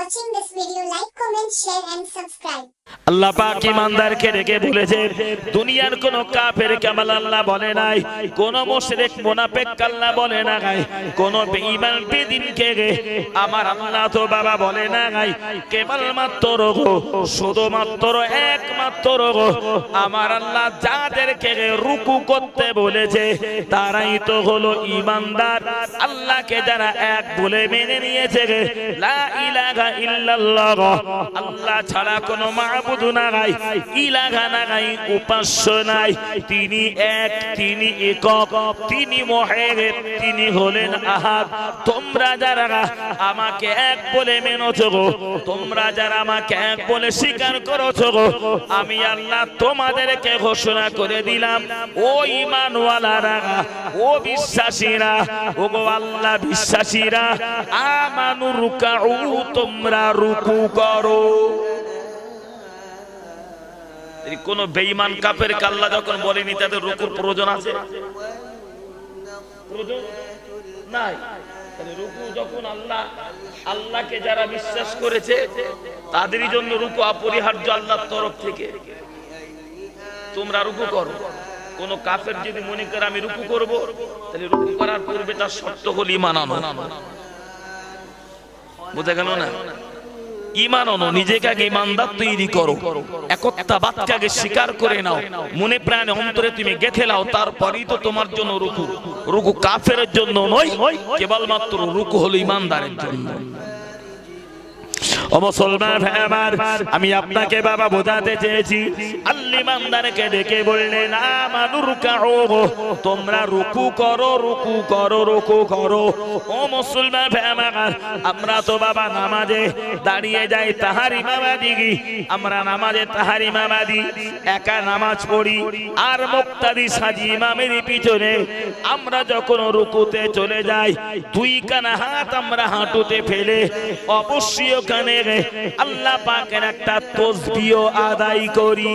watching this video, like, comment, share and subscribe. আল্লাহ পাক ঈমানদারকে ডেকে বলেছে, দুনিয়ার কোন কাফের কেবল আল্লাহ বলে নাই, কোন মুশরিক মুনাফিক আল্লাহ বলে না গাই, কোন বেঈমান বেদিনকে আমার আল্লাহ তো বাবা বলে না গাই, কেবল মাত্র শুধুমাত্র একমাত্র আমার আল্লাহ যাদেরকে রুকু করতে বলেছে তারাই তো হলো ঈমানদার। আল্লাহকে যারা এক বলে মেনে নিয়েছে, লা ইলাহা ইল্লাল্লাহ, আল্লাহ ছাড়া কোনো মাবুদ নাই, ইলাহা নাই, উপাস্য নাই, তিনি এক, তিনি একক, তিনি মহের, তিনি হলেন আহাদ। তোমরা যারা আমাকে এক বলে মেনেছো গো, তোমরা যারা আমাকে এক বলে স্বীকার করেছো গো, আমি আল্লাহ তোমাদেরকে ঘোষণা করে দিলাম, ও ঈমানওয়ালারা, ও বিশ্বাসীরা, ও গো আল্লাহ বিশ্বাসীরা, আমানু রুকাউ, তোমরা রুকু করো। কোন বেঈমান কাফের আল্লাহ যখন বলেনি তাদের রুকুর প্রয়োজন আছে? প্রয়োজন নাই। তাহলে রুকু যখন আল্লাহকে যারা বিশ্বাস করেছে তাদেরই জন্য রুকু অপরিহার্য আল্লাহর তরফ থেকে। তোমরা রুকু করো। কোন কাফের যদি মনে করে আমি রুকু করব, তাহলে রুকু করার পূর্বে তার শর্ত হলো ঈমান আনো। বুঝা গেল না? ঈমান আনো, নিজেকে আগে ঈমানদার তৈরি করো, একত্ববাদকে আগে স্বীকার করে নাও, মনে প্রাণে অন্তরে তুমি গেঁথে নাও, তারপরেই তো তোমার জন্য রুকু। রুকু কাফেরের জন্য নয়, কেবলমাত্র রুকু হলো ঈমানদারের জন্য। ও মুসলমান ভাই আমার, আমি আপনাকে বাবা বোঝাতে চেয়েছি, আল্লাহ ঈমানদারকে ডেকে বললেন, আমানু রুকাউ, তোমরা রুকু করো, রুকু করো, রুকু করো। ও মুসলমান ভাই আমার, আমরা তো বাবা নামাজে দাঁড়িয়ে যাই তাহার ইমামাদি, আমরা নামাজে তাহার ইমামাদি একা নামাজ পড়ি আর মুক্তাদি সাজি ইমামের পিছনে। আমরা যখন রুকুতে চলে যাই, দুই কানা হাত আমরা হাঁটুতে ফেলে অবশ্যই ওখানে আল্লাহ পাকের একটা তাসবিহ আদায় করি।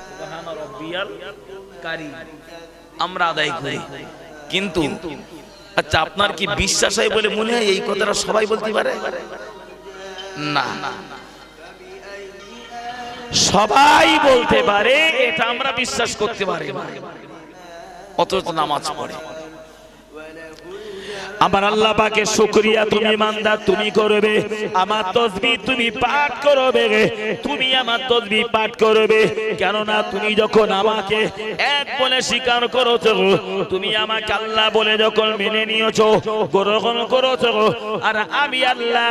সুবহান রাব্বিয়াল কারীম আমরা আদায় করি। কিন্তু আচ্ছা, আপনার কি বিশ্বাস হয় বলে মনে হয় এই কথাটা সবাই বলতে পারে? না, সবাই বলতে পারে, এটা আমরা বিশ্বাস করতে পারি না, অথচ নামাজ পড়ে। আমার আল্লাহ পাকের শুকরিয়া তুমি ঈমানদার তুমি করবে, আমার তাসবিহ তুমি পাঠ করবে, তুমি আমার তাসবিহ পাঠ করবে। কেননা তুমি যখন আমাকে এক বলে স্বীকার করেছো, তুমি আমাকে আল্লাহ বলে যখন মেনে নিয়েছো, গ্রহণ করেছো, আর আমি আল্লাহ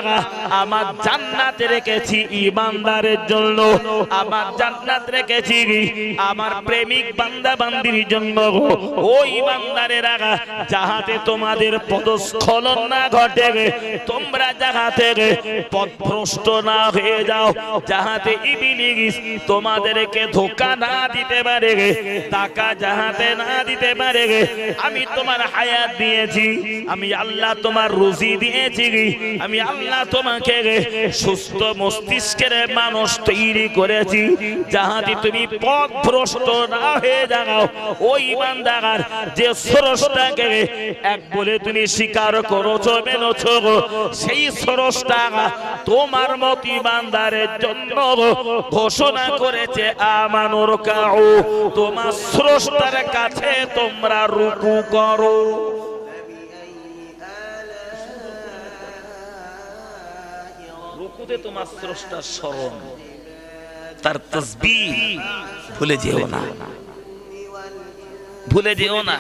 আমার জান্নাত রেখেছি ঈমানদারের জন্য, আমার জান্নাত রেখেছি আমার প্রেমিক বান্দা বান্দির জন্য। ও ঈমানদারেরা, যাহাতে তোমাদের পদস্খলন না ঘটে, তোমরা যাহাতে পথভ্রষ্ট না হয়ে যাও, যাহাতে ইবলিস তোমাদেরকে ধোঁকা না দিতে পারে, টাকা যাহাতে না দিতে পারে। আমি তোমার হায়াত দিয়েছি, আমি আল্লাহ তোমার রুজি দিয়েছি, আমি আল্লাহ তোমাকে সুস্থ মস্তিষ্কের মানুষ তৈরি করেছি, যাহাতে তুমি পথভ্রষ্ট না হয়ে যাও। ওই ঈমানদার যে স্রষ্টাকে এক বলে তুমি স্বীকার করেছো, মেনেছো, সেই স্রষ্টা তোমার মত ঈমানদারের জন্য ঘোষণা করেছে, আমানু রুকাউ, তোমার স্রষ্টার কাছে তোমরা রুকু করো। রুকুতে তোমার স্রষ্টার স্মরণ, তার তাসবিহ ভুলে যেও না, ভুলে যেও না।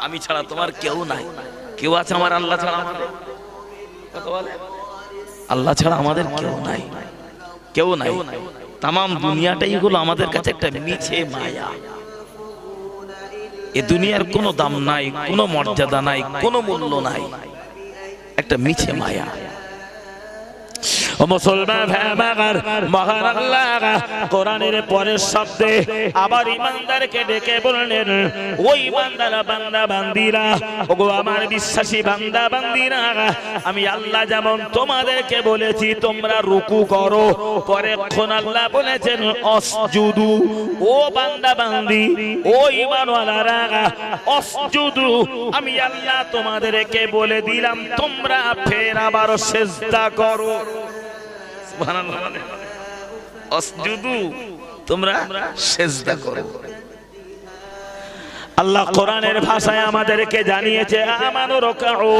আমি ছাড়া তোমার কেউ নাই। কেউ আছে আমার আল্লাহ ছাড়া? আমাদের কথা বলে, আল্লাহ ছাড়া আমাদের কেউ নাই, কেউ নাই। তামাম দুনিয়াটাই হলো আমাদের কাছে একটা মিছে মায়া। এ দুনিয়ার কোনো দাম নাই, কোনো মর্যাদা নাই, কোনো মূল্য নাই, একটা মিছে মায়া। ও মুসলমান ভাই আমার, মহান আল্লাহ কোরআনের পরের শব্দে আবার ঈমানদারকে ডেকে বললেন, ও ঈমানদার বান্দা বান্দিরা, ওগো আমার বিশ্বাসী বান্দা বান্দিরা, আমি আল্লাহ যেমন তোমাদেরকে বলেছি তোমরা রুকু করো, পরে কোন আল্লাহ বলেছেন অসজুদু, ও বান্দা বান্দি, ও ঈমানওয়ালারা অসজুদু, আমি আল্লাহ তোমাদেরকে বলে দিলাম তোমরা ফের আবার সিজদা করো। সুবহানাল্লাহ, অসজুদু, তোমরা সিজদা করো। আল্লাহ কোরআনের ভাষায় আমাদেরকে জানিয়েছে আমানু রাকাউ,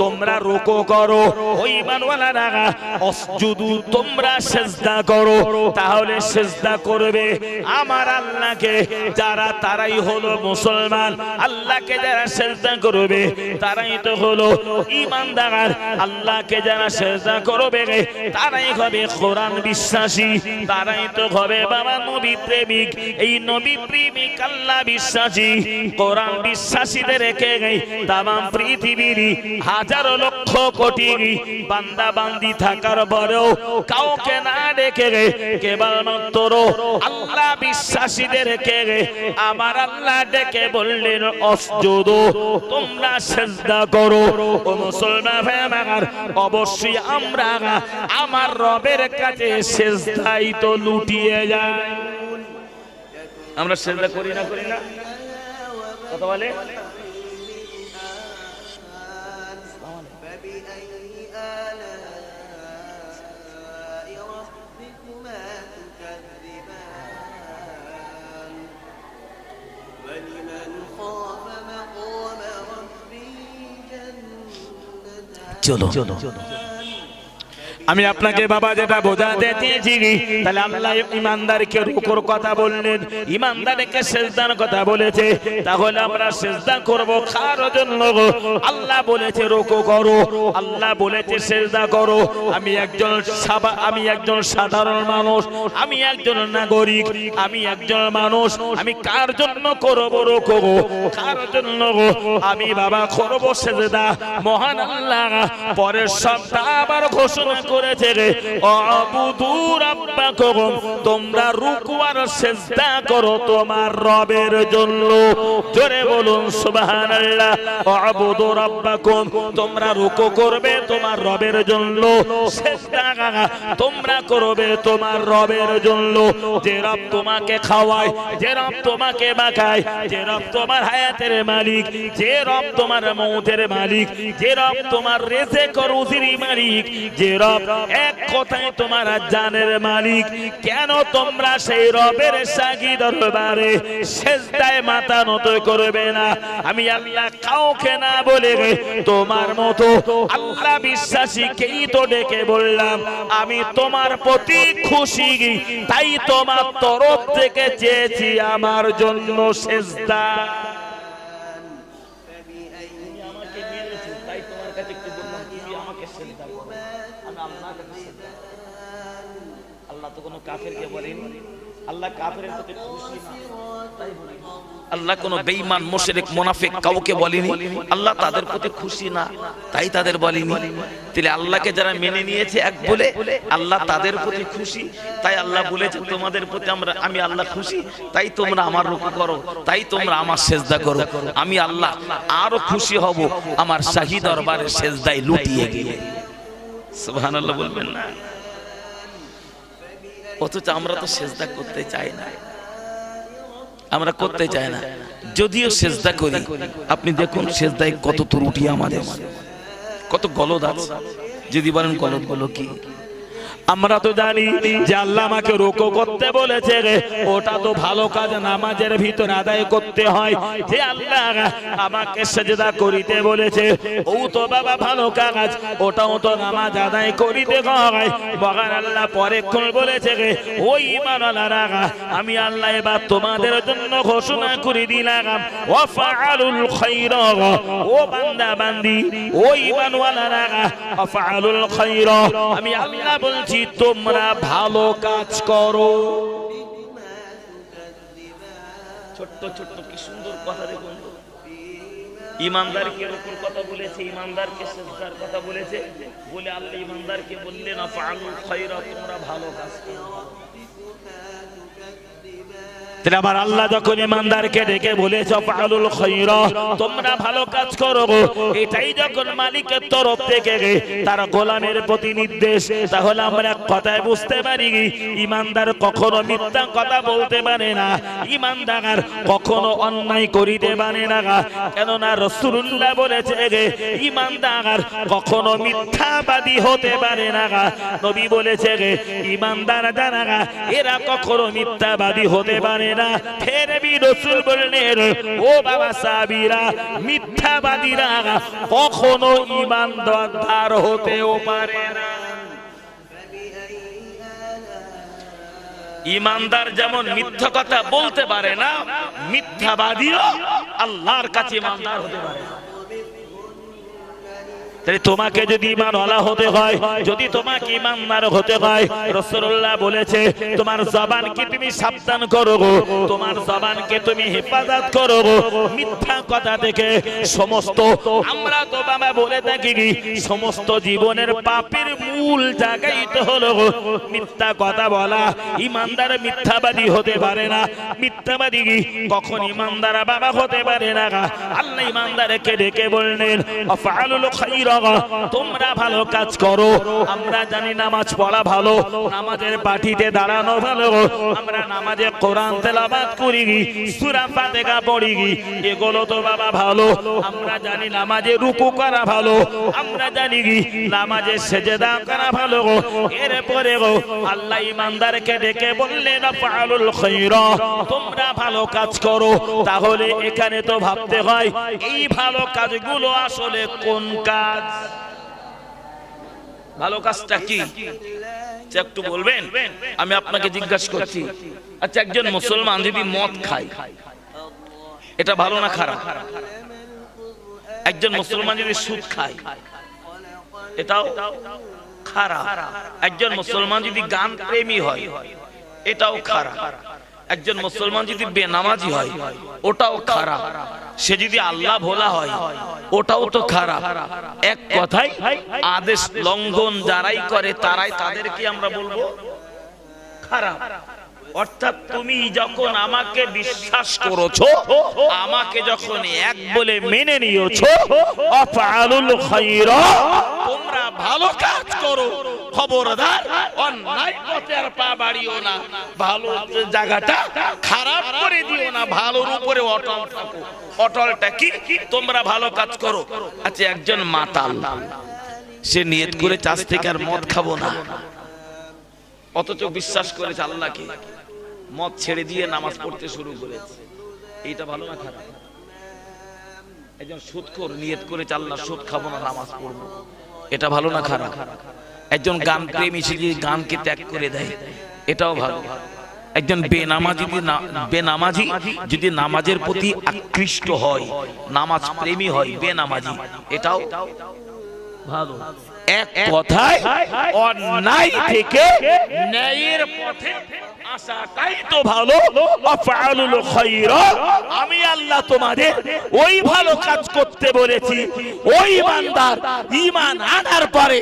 তোমরা রুকু করো, ওই ঈমানওয়ালারা অসজুদু, তোমরা সিজদা করো। তাহলে সিজদা করবে আমার আল্লাহকে যারা, তারাই হলো মুসলমান। আল্লাহকে যারা সিজদা করবে তারাই তো হলো ঈমানদার। আল্লাহকে যারা সিজদা করবে তারাই হবে কোরআন বিশ্বাসী, তারাই তো হবে বাবা নবী প্রেমিক। এই নবী প্রেমিক আল্লাহ বিশ্বাসী কোরআন বিশ্বাসীদের রেখে গই তাম পৃথিবীর হাজার লক্ষ কোটি বান্দা বান্দি থাকার পরেও কাউকে না রেখে গে কেবলমাত্র আল্লাহ বিশ্বাসীদের রেখে গে আমার আল্লাহ ডেকে বললেন অসজুদু, তোমরা সিজদা করো। ও মুসলমান ভাই আমার, অবশ্যই আমরা আমার রবের কাছে সিজদাই তো লুটিয়ে যাই। আমরা সিজদা করি না, করি না? কথা বলে চলো চলো। আমি আপনাকে বাবা যেটা বোঝাতে চেয়েছি, তাহলে আল্লাহ ঈমানদারকে রুকুর কথা বললেন, ঈমানদারকে সিজদার কথা বলেছে। তাহলে আমরা সিজদা করব কার জন্য? আল্লাহ বলেছে রুকু করো, আল্লাহ বলেছে সিজদা করো। আমি একজন সাধারণ মানুষ, আমি একজন নাগরিক, আমি একজন মানুষ, আমি কার জন্য করব রুকু? কার জন্য? আমি বাবা করব সিজদা মহান আল্লাহ পরের শব্দ আবার ঘোষণা করেছে, আবুদু রাব্বাকুম, তোমরা রুকু আর সিজদা করো তোমার রবের জন্য। জোরে বলুন সুবহানাল্লাহ। আবুদু রাব্বাকুম, তোমরা রুকু করবে তোমার রবের জন্য, সিজদা তোমরা করবে তোমার রবের জন্য। যে রব তোমাকে খাওয়ায়, যে রব তোমাকে বাঁকায়, যে রব তোমার হায়াতের মালিক, যে রব তোমার মৌতের মালিক, যে রব তোমার রিজিক ও রুজির মালিক, যে রব এক কথায় তোমার জানের মালিক, কেন তোমরা সেই রবের সাগি দরবারে সিজদায় মাথা নত করবে না? আমি আল্লাহ কাউকে না বলে তোমার মতো আল্লাহ বিশ্বাসীকেই তো ডেকে বললাম আমি তোমার প্রতি খুশি, তাই তোমার তরফ থেকে চেয়েছি আমার জন্য সিজদা। আল্লাহ তো কোনো কাফেরকে বলেনি, আল্লাহ কাফেরের প্রতি খুশি না তাই বলেনি। আল্লাহ কোনো বেঈমান মুশরিক মুনাফিক কাউকে বলেনি, আল্লাহ তাদের প্রতি খুশি না তাই তাদের বলেনি। তাহলে আল্লাহকে যারা মেনে নিয়েছে এক বলে আল্লাহ তাদের প্রতি খুশি, তাই আল্লাহ বলেছে তোমাদের প্রতি আমি আল্লাহ খুশি, তাই তোমরা আমার রুকু করো, তাই তোমরা আমার সিজদা করো। আমি আল্লাহ আরো খুশি হব আমার শাহী দরবারে সিজদায় লুটিয়ে গিয়ে। সুবহানাল্লাহ বলবেন না? অথচ আমরা তো সিজদা করতে চাই না, আমরা করতে চাই না। যদিও সিজদা করি, আপনি দেখুন সিজদায় কত ত্রুটি আমাদের, কত গলদ আছে। যদি বলেন গলদগুলো কি? আমরা তো জানি যে আল্লাহ আমাকে রুকু করতে বলেছে, ওটা তো ভালো কাজ নামাজের ভিতর আদায় করতে হয়। যে আল্লাহ আমাকে সিজদা করিতে বলেছে ও তো বাবা ভালো কাজ, ওটাও তো নামাজ আদায় করিতে হয়। মহান আল্লাহ পরে কোন বলেছে, ওই ঈমানওয়ালারা আমি আল্লাহ এবার তোমাদের জন্য ঘোষণা করে দিলাম ওয়াফআলুল খায়রা, ও বান্দা বান্দি, ও ঈমানওয়ালারা ওয়াফআলুল খায়রা, আমি আল্লাহ বলছি তোমরা ভালো কাজ করো। ছোট্ট ছোট্ট কি সুন্দর কথা দেখুন। ইমানদারকে রুকুর কথা বলেছে, ইমানদারকে সিজদার কথা বলেছে, বলে আল্লাহ ইমানদারকে বললেন আফআলুল খায়রা, তোমরা ভালো কাজ করো। তাহলে আবার আল্লাহ যখন ইমানদারকে ডেকে বলেছে আফআলুল খায়রা, তোমরা ভালো কাজ করো, এটাই যখন মালিকের তরফ থেকে তার গোলামের প্রতি নির্দেশ, তাহলে আমরা কথায় বুঝতে পারি ইমানদার কখনো মিথ্যা কথা বলতে পারে না, ইমানদার কখনো অন্যায় করিতে পারে না। কেননা রাসূলুল্লাহ বলেছে ইমানদার কখনো মিথ্যাবাদী হতে পারে না। নবী বলেছে ইমানদার যারা এরা কখনো মিথ্যাবাদী হতে পারে না। ফের নবী রাসূল বললেন ও বাবা সাহাবীরা, মিথ্যাবাদীরা কখনো ইমানদার হতেও পারে না। ইমানদার যেমন মিথ্যা কথা বলতে পারে না, মিথ্যাবাদীও আল্লাহর কাছে ইমানদার হতে পারে না। তাই তোমাকে যদি ঈমানওয়ালা হতে হয়, যদি তোমাকে ঈমানদার হতে হয়, রাসূলুল্লাহ বলেছে তোমার জবানকে তুমি সাবধান করো, তোমার জবানকে তুমি হেফাজত করো মিথ্যা কথা থেকে। সমস্ত আমরা তো বাবা বলে থাকি সমস্ত জীবনের পাপের মূল জায়গাই তো হলো মিথ্যা কথা বলা। ঈমানদার মিথ্যাবাদী হতে পারে না, মিথ্যাবাদী কখন ঈমানদার বাবা হতে পারে না। আল্লাহ ঈমানদারকে ডেকে বললেন আফআলুল খায়রা, তোমরা ভালো কাজ করো। আমরা জানি নামাজ পড়া ভালো, নামাজের পাটিতে দাঁড়ানো ভালো, আমরা নামাজে কোরআন তেলাওয়াত করি, সূরা ফাতিহা পড়ি, এগুলো তো বাবা ভালো। আমরা জানি নামাজে রুকু করা ভালো, আমরা জানি নামাজে সেজদা করা ভালো। এরপরে আল্লাহ ঈমানদারকে ডেকে বললেন আফআলুল খায়রা, তোমরা ভালো কাজ করো। তাহলে এখানে তো ভাবতে হয় এই ভালো কাজগুলো আসলে কোন কাজ, ভালো কাজটা কি একটু বলবেন? আমি আপনাকে জিজ্ঞাসা করছি, আচ্ছা একজন মুসলমান যদি মদ খায় এটা ভালো না খারাপ? একজন মুসলমান যদি সুদ খায় এটাও খারাপ। একজন মুসলমান যদি গান প্রেমী হয় এটাও খারাপ। একজন মুসলমান যদি বেনামাজি হয় ওটাও খারাপ। সে যদি আল্লাহ ভোলা হয় ওটাও তো খারাপ। এক কথায় আদেশ লঙ্ঘন যারাই করে তারাই, তাদেরকে আমরা বলবো খারাপ। অর্থাৎ তুমি যখন আমাকে বিশ্বাস করেছো, আমাকে যখন এক বলে মেনে নিয়েছো, আফআলুল খায়রা, তোমরা ভালো কাজ করো, খবরদার অন্যায় পথে আর পা বাড়িও না, ভালো জায়গাটা খারাপ করে দিও না, ভালোর উপরে অটল থাকো। অটলটা কি? তোমরা ভালো কাজ করো। আচ্ছা একজন মাতাল সে নিয়ত করে চাষ থেকে আর মদ খাবো না, অথচ বিশ্বাস করেছে আল্লাহকে, মদ ছেড়ে দিয়ে নামাজ পড়তে শুরু করেছে, এইটা ভালো না খারাপ? একজন সুদখোর নিয়ত করে আল্লাহ সুদ খাবো না, নামাজ পড়বো, এটা ভালো না খারাপ? একজন গান প্রেমী সে যদি গানকে ত্যাগ করে দেয় এটাও ভালো। একজন বেনামাজি যদি নামাজের প্রতি আকৃষ্ট হয়, নামাজ প্রেমী হয়, বেনামাজি, এটাও ভালো। এক কথায় অন্যায় থেকে ন্যায়ের পথে আসাটাই তো ভালো। আফআলুল খায়রা, আমি আল্লাহ তোমাদের ওই ভালো কাজ করতে বলেছি। ওই ইমানদার ঈমান আনার পরে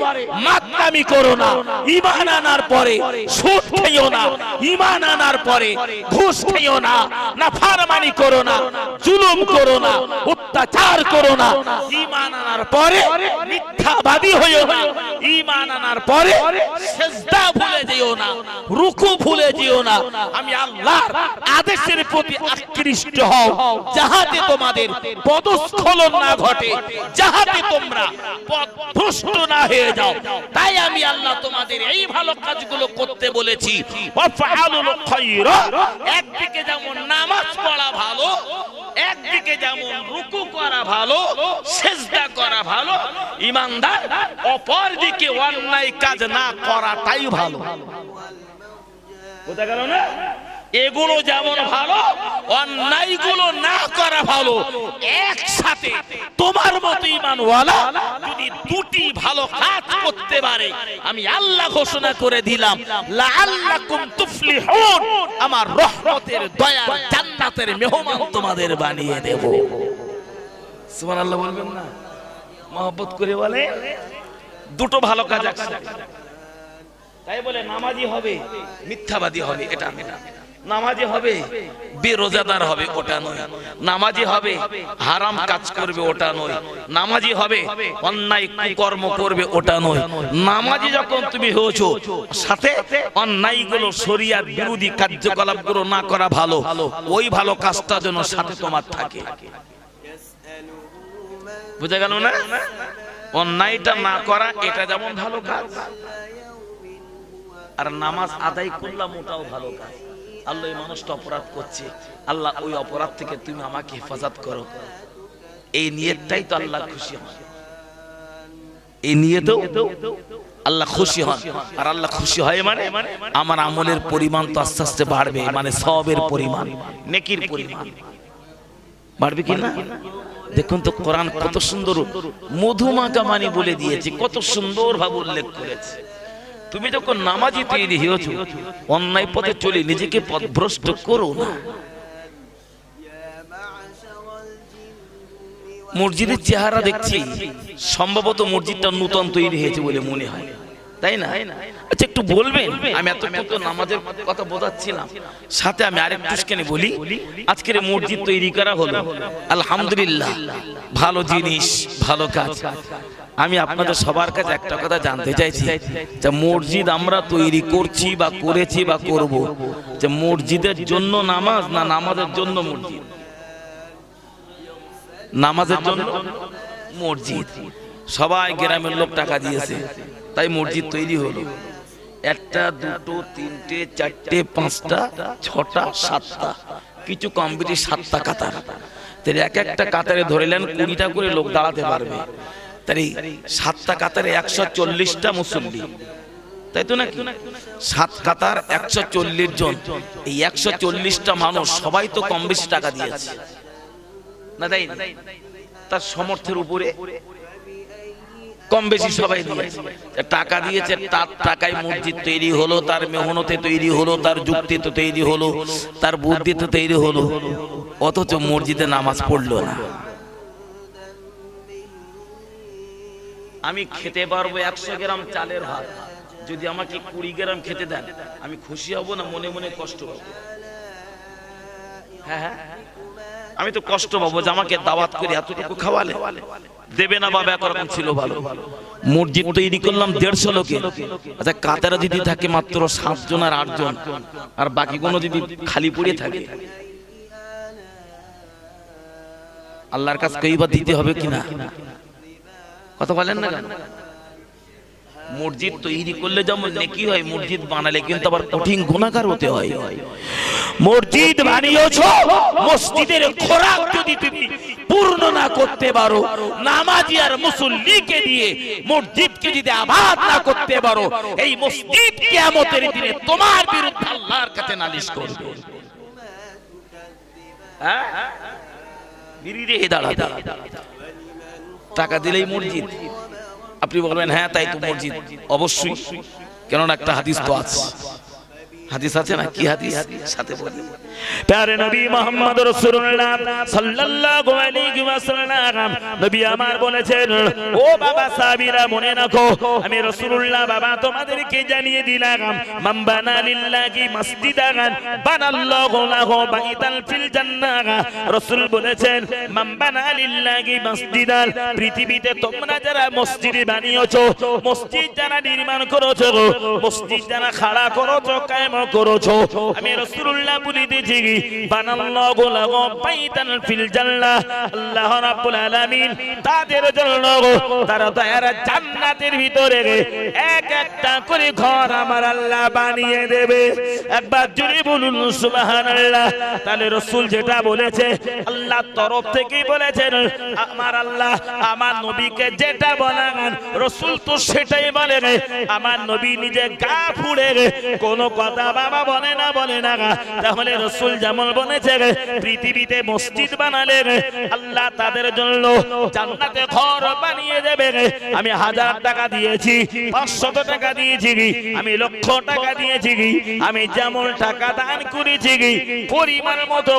মাতলামি করো না, ঈমান আনার পরে সুদ খেও না, ঈমান আনার পরে ঘুষ খেও না, নাফরমানি করো না, জুলুম করো না, অত্যাচার করো না। ঈমান আনার পরে মিথ্যাবাদী হইও না, ঈমান আনার পরে সিজদা ভুলে যেও না, রুকু ভুলে যেও না। আমি আল্লাহর আদেশের প্রতি আকৃষ্ট হও, যাহাতে তোমাদের পদস্খলন না ঘটে, যাহাতে তোমরা পথভ্রষ্ট না হয়ে যাও। তাই আমি আল্লাহ তোমাদের এই ভালো কাজগুলো করতে বলেছি। ওয়াফআলুল খায়রা, একদিকে যেমন নামাজ পড়া ভালো, একদিকে যেমন রুকু করা ভালো, সিজদা করা ভালো, ঈমানদার অপর দিকে অন্যায় কাজ না করাটাই ভালো। বোঝা গেল না? এগুলো যেমন ভালো, অন্যায়গুলো না করা ভালো। একসাথে তোমার মতো ঈমানওয়ালা যদি দুটি ভালো কাজ করতে পারে, আমি আল্লাহ ঘোষণা করে দিলাম লাআল্লাকুম তুফলিহুন, আমার রহমতের দয়ার জান্নাতের মেহমান তোমাদের বানিয়ে দেব। সুবহানাল্লাহ বলবেন না? মহব্বত করে বলে দুটো ভালো কাজ একসাথে। তাই বলে নামাজি হবে মিথ্যাবাদী হবে এটা না, নামাজি হবে বেরোজাদার হবে ওটা নয়, নামাজি হবে হারাম কাজ করবে ওটা নয়, নামাজি হবে অন্যায় কর্ম করবে ওটা নয়। নামাজি যখন তুমি হয়েছো সাথে অন্যায়গুলো শরিয়াত বিরোধী কার্যকলাপগুলো না করা ভালো, ওই ভালো কাজটা যেন সাথে তোমার থাকে। বুঝা গেল না? অন্যায়টা না করা এটা যেমন ভালো কাজ, আর নামাজ আদায় করলাম ওটাও ভালো কাজ। আল্লাহ এই মানুষটা অপরাধ করছে, আল্লাহ ওই অপরাধ থেকে তুমি আমাকে হেফাজত করো, এই নিয়তটাই তো আল্লাহ খুশি হন। এই নিয়তেও আল্লাহ খুশি হন, আর আল্লাহ খুশি হয় মানে আমার আমলের পরিমাণ তো আস্তে আস্তে বাড়বে, মানে সওয়াবের পরিমাণ, নেকির পরিমাণ বাড়বে কি না? দেখুন তো কোরআন কত সুন্দর মধুমাখা মানে বলে দিয়েছে, কত সুন্দর ভাবে উল্লেখ করেছে। তুমি যখন নামাজি তৈরি হয়েছো, অন্যায় পথে চলে নিজেকে পথভ্রষ্ট করো না। মসজিদের চেহারা দেখছি, সম্ভবত মসজিদটা নতুন তৈরি হয়েছে বলে মনে হয়, তাই না? আচ্ছা একটু বলবেন, আমি এতক্ষণ তো নামাজের কথা বোঝাচ্ছিলাম, সাথে আমি আরেকটু বলি। আজকের মসজিদ তৈরি করা হলো, আলহামদুলিল্লাহ, ভালো জিনিস, ভালো কাজ। আমি আপনাদের সবার কাছে একটা কথা জানতে চাইছি, যে মসজিদ আমরা তৈরি করছি বা করেছি বা করব, যে মসজিদের জন্য নামাজ না নামাজের জন্য মসজিদ? নামাজের জন্য মসজিদ। সবাই গ্রামের লোক টাকা দিয়েছে, তাই মসজিদ তৈরি হলো। একটা, দুটো, তিনটে, চারটে, পাঁচটা, ছটা, সাতটা, কিছু কম বেশি 7টা কাতার। তাহলে এক একটা কাতারে ধরলেন 20টা করে লোক দাঁড়াতে পারবে, তাই 7টা কাতারে 140টা মুসল্লি, তাই তো নাকি? 7 কাতার 140 জন, এই 140টা মানুষ সবাই তো কম বেশি টাকা দিয়েছে না, তাই না? তার সামর্থ্যের উপরে কম বেশি সবাই দিয়েছে, টাকা দিয়েছে, তার টাকায় মসজিদ তৈরি হলো, তার মেহনতে তৈরি হলো, তার যুক্তিতে তৈরি হলো, তার বুদ্ধিতে তৈরি হলো, অথচ মসজিদে নামাজ পড়লো না। আমি খেতে পারবো 100 গ্রাম চালের ভাত, যদি আমাকে 20 গ্রাম খেতে দেন, আমি খুশি হব না মনে মনে কষ্ট পাবো? হ্যাঁ হ্যাঁ, আমি তো কষ্ট পাবো যে আমাকে দাওয়াত করে এতটুকু খাওয়ালে, দেবে না বাবা, একরকম ছিল ভালো। মসজিদ তৈরি করলাম 150 লোকে, আচ্ছা কাতারা যদি থাকে মাত্র 7 জন আর 8 জন, আর বাকি কোনো যদি খালি পড়ে থাকে, আল্লাহর কাছে কইবা দিতে হবে কিনা? কথা বলেন না কেন? মসজিদ তৈরি করলে যেমন নেকি হয়, মসজিদ বানালে কিন্তু আবার কঠিন গুনাহগার হতে হয়। মসজিদ বানিয়েছো, মসজিদের খোরাক যদি তুমি পূর্ণ না করতে পারো, নামাজি আর মুসল্লিকে দিয়ে মসজিদকে যদি আবাদ না করতে পারো, এই মসজিদ কিয়ামতের দিনে তোমার বিরুদ্ধে আল্লাহর কাছে নালিশ করবে। হ্যাঁ, বিরিরে দাঁড়া, টাকা দিলেই মসজিদ। আপনি বলবেন হ্যাঁ তাই তো মসজিদ, অবশ্যই, কেননা একটা হাদিস তো আছে। হাদিস আছে না? কি হাদিস? সাথে বলি, প্যারে নবী মুহাম্মদ রাসূলুল্লাহ সাল্লাল্লাহু আলাইহি ওয়াসাল্লাম নবী আমার বলেছেন, ও বাবা সাহাবীরা মনে রাখো, আমি রাসূলুল্লাহ বাবা তোমাদেরকে জানিয়ে দিলাম, মান বানা লিল্লাহি মাসজিদান বানাল্লাহু লাহু বাইতান ফিল জান্নাহ। রাসূল বলেছেন, মান বানা লিল্লাহি মাসজিদান, পৃথিবীতে তোমরা যারা মসজিদ বানিয়েছো, মসজিদ যারা নির্মাণ করেছো, মসজিদ যারা খাড়া করেছো, কায়েম করেছো, আমি রাসূলুল্লাহ বলে দিয়েছি, বানাল্লাহু লাহু বাইতান ফিল জান্নাহ, আল্লাহ রাব্বুল আলামিন তাদের জন্য তারা জান্নাতের ভিতরে এক একটা করে ঘর আমার আল্লাহ বানিয়ে দেবে। একবার জোরে বলুন সুবহানাল্লাহ। তাহলে রাসূল যেটা বলেছে আল্লাহর তরফ থেকেই বলেছেন, আমার আল্লাহ আমার নবীকে যেটা বলেন রাসূল তো সেটাই বলেন। আমার নবী নিজে গা ফুড়ে কোনো কথা বাবা বলে না। তাহলে রাসূল যেমন বলেছে পৃথিবীতে মসজিদ বানালে আল্লাহ তাদের জন্য জান্নাতে ঘর বানিয়ে দেবে। আমি 1000 টাকা দিয়েছি, 500 টাকা দিয়েছি, আমি লক্ষ টাকা দিয়েছি, আমি যেমন টাকা দান করেছি পরিমাণ মতো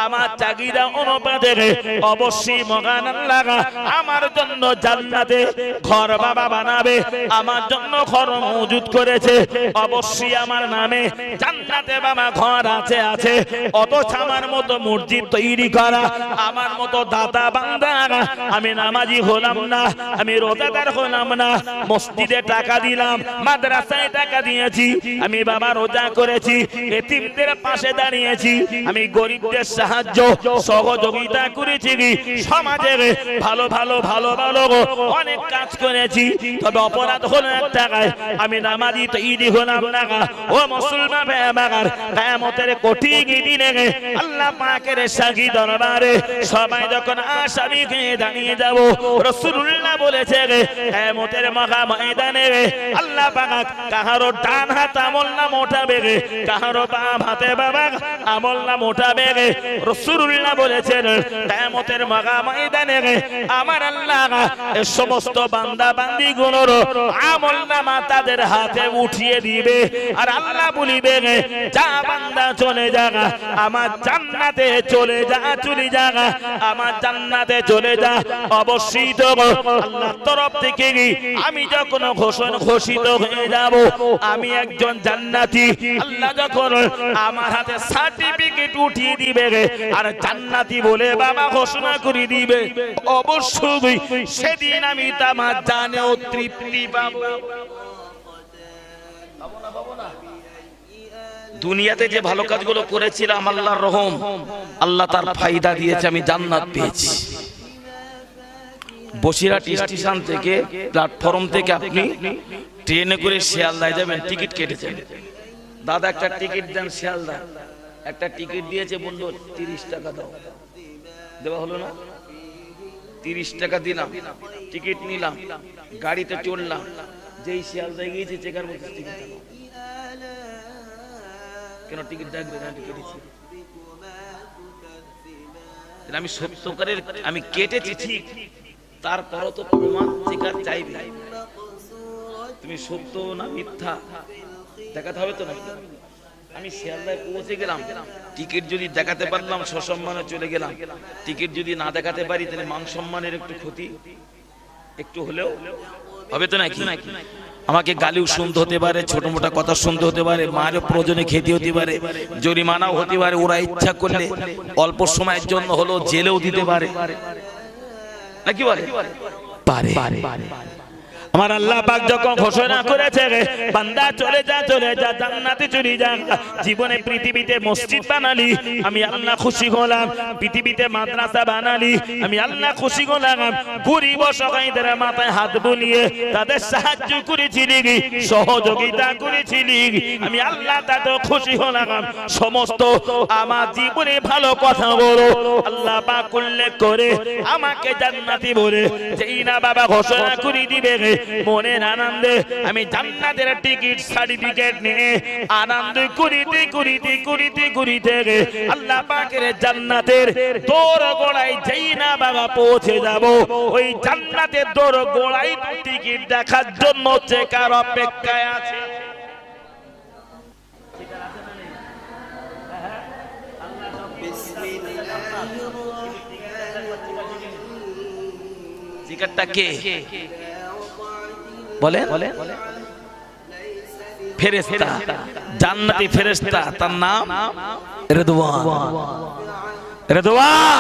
আমার চাহিদা অনুপাতে অবশ্যই মহান আল্লাহ আমার জন্য জান্নাতে ঘর বাবা বানাবে, আমার জন্য ঘর মজুদ করেছে। অবশ্যই আমার নামে জান্নাতে বাবা ঘর আছে। অথচ আমার মতো মসজিদ তৈরি করা, আমার মতো দাতা বান্দা, আমি নামাজি হলাম না, আমি রোজাদার হলাম না, মসজিদে টাকা দিলাম, মাদ্রাসায় টাকা দিয়েছি, আমি বাবা রোজা করেছি, এতিমদের পাশে দাঁড়িয়েছি, আমি গরিবদের সাহায্য সহযোগিতা করেছি, সমাজে ভালো ভালো ভালো ভালো অনেক কাজ করেছি। তবে অপরাধ হলো এক টাকায় আমি নামাজি তৈরি হলাম না। ও মুসলমান ভাইরা, কিয়ামতের কঠিন দিনে আল্লাহ পাকের সাক্ষী দরবারে সবাই যখন আসামি হয়ে দাঁড়িয়ে যাব, রাসূলুল্লাহ বলেছে কিয়ামতের মহা ময়দানে আল্লাহ পাক কাহারো ডান হাত আমলনামা উঠাবে, কাহারো বাম হাতে বাবা আমলনামা উঠাবে। রাসূলুল্লাহ বলেছেন কিয়ামতের মহা ময়দানে আমার আল্লাহ এই সমস্ত বান্দা বান্দীগুলোর আমলনামা তাদের হাতে উঠিয়ে দিবে, আর আল্লাহ বলিবে যা বান্দা চলে যা, আমার জান্নাতে চলে যা, চলে যা, আমার জান্নাতে চলে যা। অবশ্যই তো আল্লাহর তরফ থেকে আমি যখন ঘোষিত হয়ে যাব আমি একজন জান্নাতি, আল্লাহ যখন আমার হাতে সার্টিফিকেট উঠিয়ে দিবে আর জান্নাতি বলে বাবা ঘোষণা করে দিবে, অবশ্যই সেদিন আমি আমার জানেও তৃপ্তি পাবো। দুনিয়াতে যে ভালো কাজগুলো করেছিলাম আল্লাহর রহম, আল্লাহ তার ফায়দা দিয়েছে, আমি জান্নাত পেয়েছি। বসিরহাট স্টেশন থেকে প্ল্যাটফর্ম থেকে আপনি ট্রেনে করে শিয়ালদায় যাবেন, টিকিট কেটেছেন, দাদা একটা টিকিট দেন শিয়ালদা, একটা টিকিট দিয়েছে, বললো 30 টাকা দাও, দেওয়া হলো না, 30 টাকা দিলাম, টিকিট নিলাম, গাড়িতে চড়লাম, যেই শিয়ালদায় গিয়েছি চেকার বলছে টিকিট দাও, কেন টিকিট দেখবে না, কেটেছি আমি সত্যকারের, আমি কেটেছি ঠিক, তারপরও তো প্রমাণ চেকার চাইবে, তুমি সত্য না মিথ্যা দেখাতে হবে তো নাকি। আমি শিয়ালদায় পৌঁছে গেলাম, টিকিট যদি দেখাতে পারলাম সসম্মানে চলে গেলাম, টিকিট যদি না দেখাতে পারি তাহলে মান সম্মানের একটু ক্ষতি একটু হলেও হবে তো নাকি। আমাকে গালিও শুনতে হতে পারে, ছোট মোটা কথা শুনতে হতে পারে, মায়ের প্রয়োজনে খেতে হতে পারে, জরিমানাও হতে পারে, ওরা ইচ্ছা করলে অল্প সময়ের জন্য হলো জেলেও দিতে পারে, নাকি বলে পারে। আমার আল্লাহ পাক যখন ঘোষণা করেছে বান্দা চলে যা, চলে যা, জান্নাতে চলে যা, জীবনে পৃথিবীতে মসজিদ বানালি আমি আল্লাহ খুশি হলাম, পৃথিবীতে মাদ্রাসা বানালি আমি আল্লাহ খুশি হলাম, গরিব অসহায়দের মাথায় হাত বুলিয়ে তাদের সাহায্য করেছিলি, সহযোগিতা করেছিলি, আমি আল্লাহ তাতে খুশি হলাম। সমস্ত আমার জীবনে ভালো কথা বলো আল্লাহ পাক উল্লেখ করে আমাকে জান্নাতি বলে যেই না বাবা ঘোষণা করে দিবে, মনের আনন্দে আমি জান্নাতের টিকিট সার্টিফিকেট নিয়ে আনন্দ করিতে করিতে করিতে করিতে আল্লাহ পাকের জান্নাতের দোর গোড়ায় যেই না বাবা পৌঁছে যাব, ওই জান্নাতের দোর গোড়ায় টিকিট দেখার জন্য চেকার অপেক্ষায় আছে। টিকিটটা কে বলে? ফেরেশতা, জান্নাতি ফেরেশতা, তার নাম রিদওয়ান। রিদওয়ান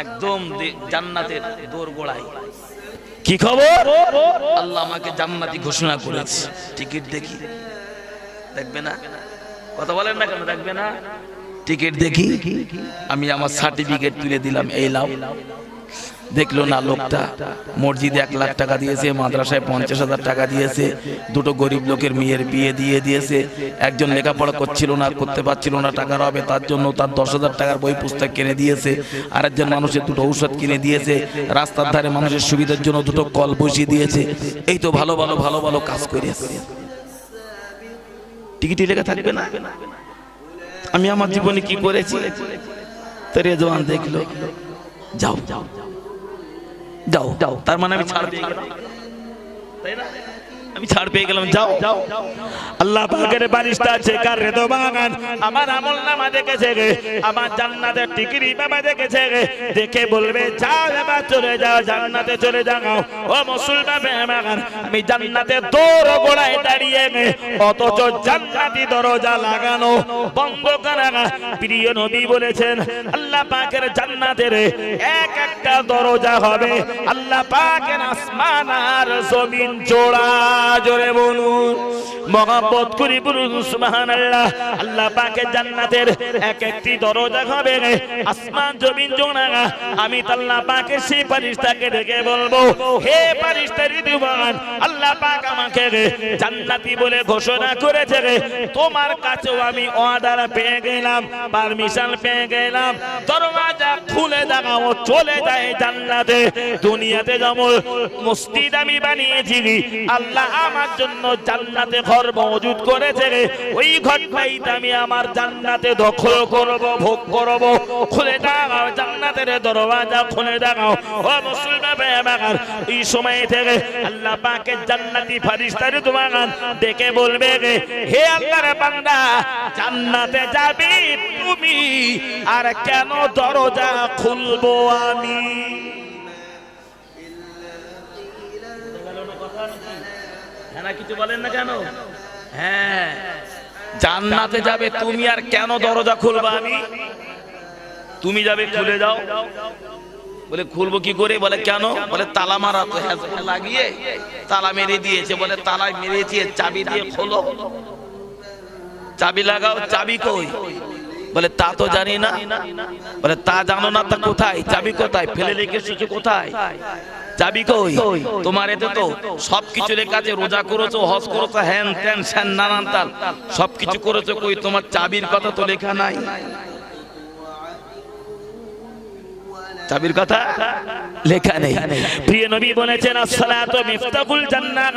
একদম জান্নাতের দোরগোড়ায়। কি খবর? আল্লাহ আমাকে জান্নাতি ঘোষণা করেছে। টিকিট দেখি, দেখবে না? কথা বলেন না কেন দেখবে না? টিকিট দেখি, আমি আমার সার্টিফিকেট তুলে দিলাম, এই লাও। দেখলো না লোকটা মসজিদে 1 লাখ টাকা দিয়েছে, মাদ্রাসায় 50,000 টাকা দিয়েছে, দুটো গরিব লোকের মেয়ের বিয়ে দিয়ে দিয়েছে, একজন লেখাপড়া করছিল না, করতে পারছিল না, টাকার হবে তার জন্য তার 10,000 টাকার বই পুস্তক কিনে দিয়েছে, আরেকজন মানুষের দুটো ঔষধ কিনে দিয়েছে, রাস্তার ধারে মানুষের সুবিধার জন্য দুটো কল বসিয়ে দিয়েছে। এই তো ভালো ভালো ভালো ভালো কাজ করেছে। টিকিটে লেখা থাকবে না? আমি আমার জীবনে কি করেছি? তো রেজওয়ান দেখলো, যাও যাও যাও যাও, তার মানে আমি ছাড় পেয়ে গেলাম, তাই না? আমি ছাড় পেয়ে গেলাম, যাও যাও। আল্লাহ পাকের বারিশটা আছে কার রেদবাগান, আমার আমলনামা দেখেছে রে, আমার জান্নাতের টিকিরি বাবা দেখেছে রে, দেখে বলবে যাও এবার চলে যাও, জান্নাতে চলে যাও। ও মুসলমান বাগান, আমি জান্নাতের দৌড় গোড়ায় দাঁড়িয়ে গে, অথচ জান্নাতি দরজা লাগানো বন্ধ করা। প্রিয় নবী বলেছেন আল্লাহ পাকের জান্নাতের এক একটা দরজা হবে আল্লাহ পাকের আসমান আর জমিন জোড়া। জোরে বলুন, মহব্বত করি বলুন সুবহানাল্লাহ। আল্লাহ পাকের জান্নাতের এক একটি দরজা হবে আসমান জমিন জোড়া। আমি আল্লাহ পাকের সেই ফেরেশতাকে ডেকে বলবো, হে ফেরেশতা রিদওয়ান, আল্লাহ পাক আমাকে জান্নাতি বলে ঘোষণা করেছে, তোমার কাছেও আমি অর্ডার পেয়ে গেলাম, পারমিশন পেয়ে গেলাম, দরজা খুলে দাও, চলে যায় জান্নাতে। দুনিয়াতে যেমন মসজিদ আমি বানিয়েছি, আল্লাহ আমার জন্য জান্নাতে ঘর মজুদ করেছে, ওই ঘরটাই আমি আমার জান্নাতে দখল করব, ভোগ করব। খুলে দাও জান্নাতের দরওয়াজা, খুলে দাও। ও মুসলমান ভাইরা, এই সময় থেকে আল্লাহ পাকের জান্নাতি ফেরেশতা রিদওয়ান ডেকে বলবে, হে আল্লাহর বান্দা, জান্নাতে যাবি তুমি, আর কেন দরজা খুলবো আমি? কিছু বলেন না কেন? হ্যাঁ, জান্নাতে যাবে তুমি, আর কেন দরজা খুলবা আমি? তুমি যাবে, খুলে দাও। বলে খুলবো কি করে? বলে কেন? বলে তালা মারা তো লাগিয়ে তালা মেরে দিয়েছে। বলে তালা মেরেছে, চাবি দিয়ে খোলো, চাবি লাগাও। চাবি কই? বলে তা তো জানি না। বলে তা জানো না, তা কোথায়? চাবি কোথায়? ফেলে রেখে এসেছো কোথায়? চাবি কই? তোমার এতে তো সবকিছু লেখা আছে, রোজা করেছো, হজ করেছো, হ্যান ত্যান স্যান নানান তাল সবকিছু করেছো, কই তোমার চাবির কথা তো লেখা নাই। চাবির কথা লেখা নেই। প্রিয় নবী বলেছেন আসসালাতু মিফতাহুল জান্নাহ,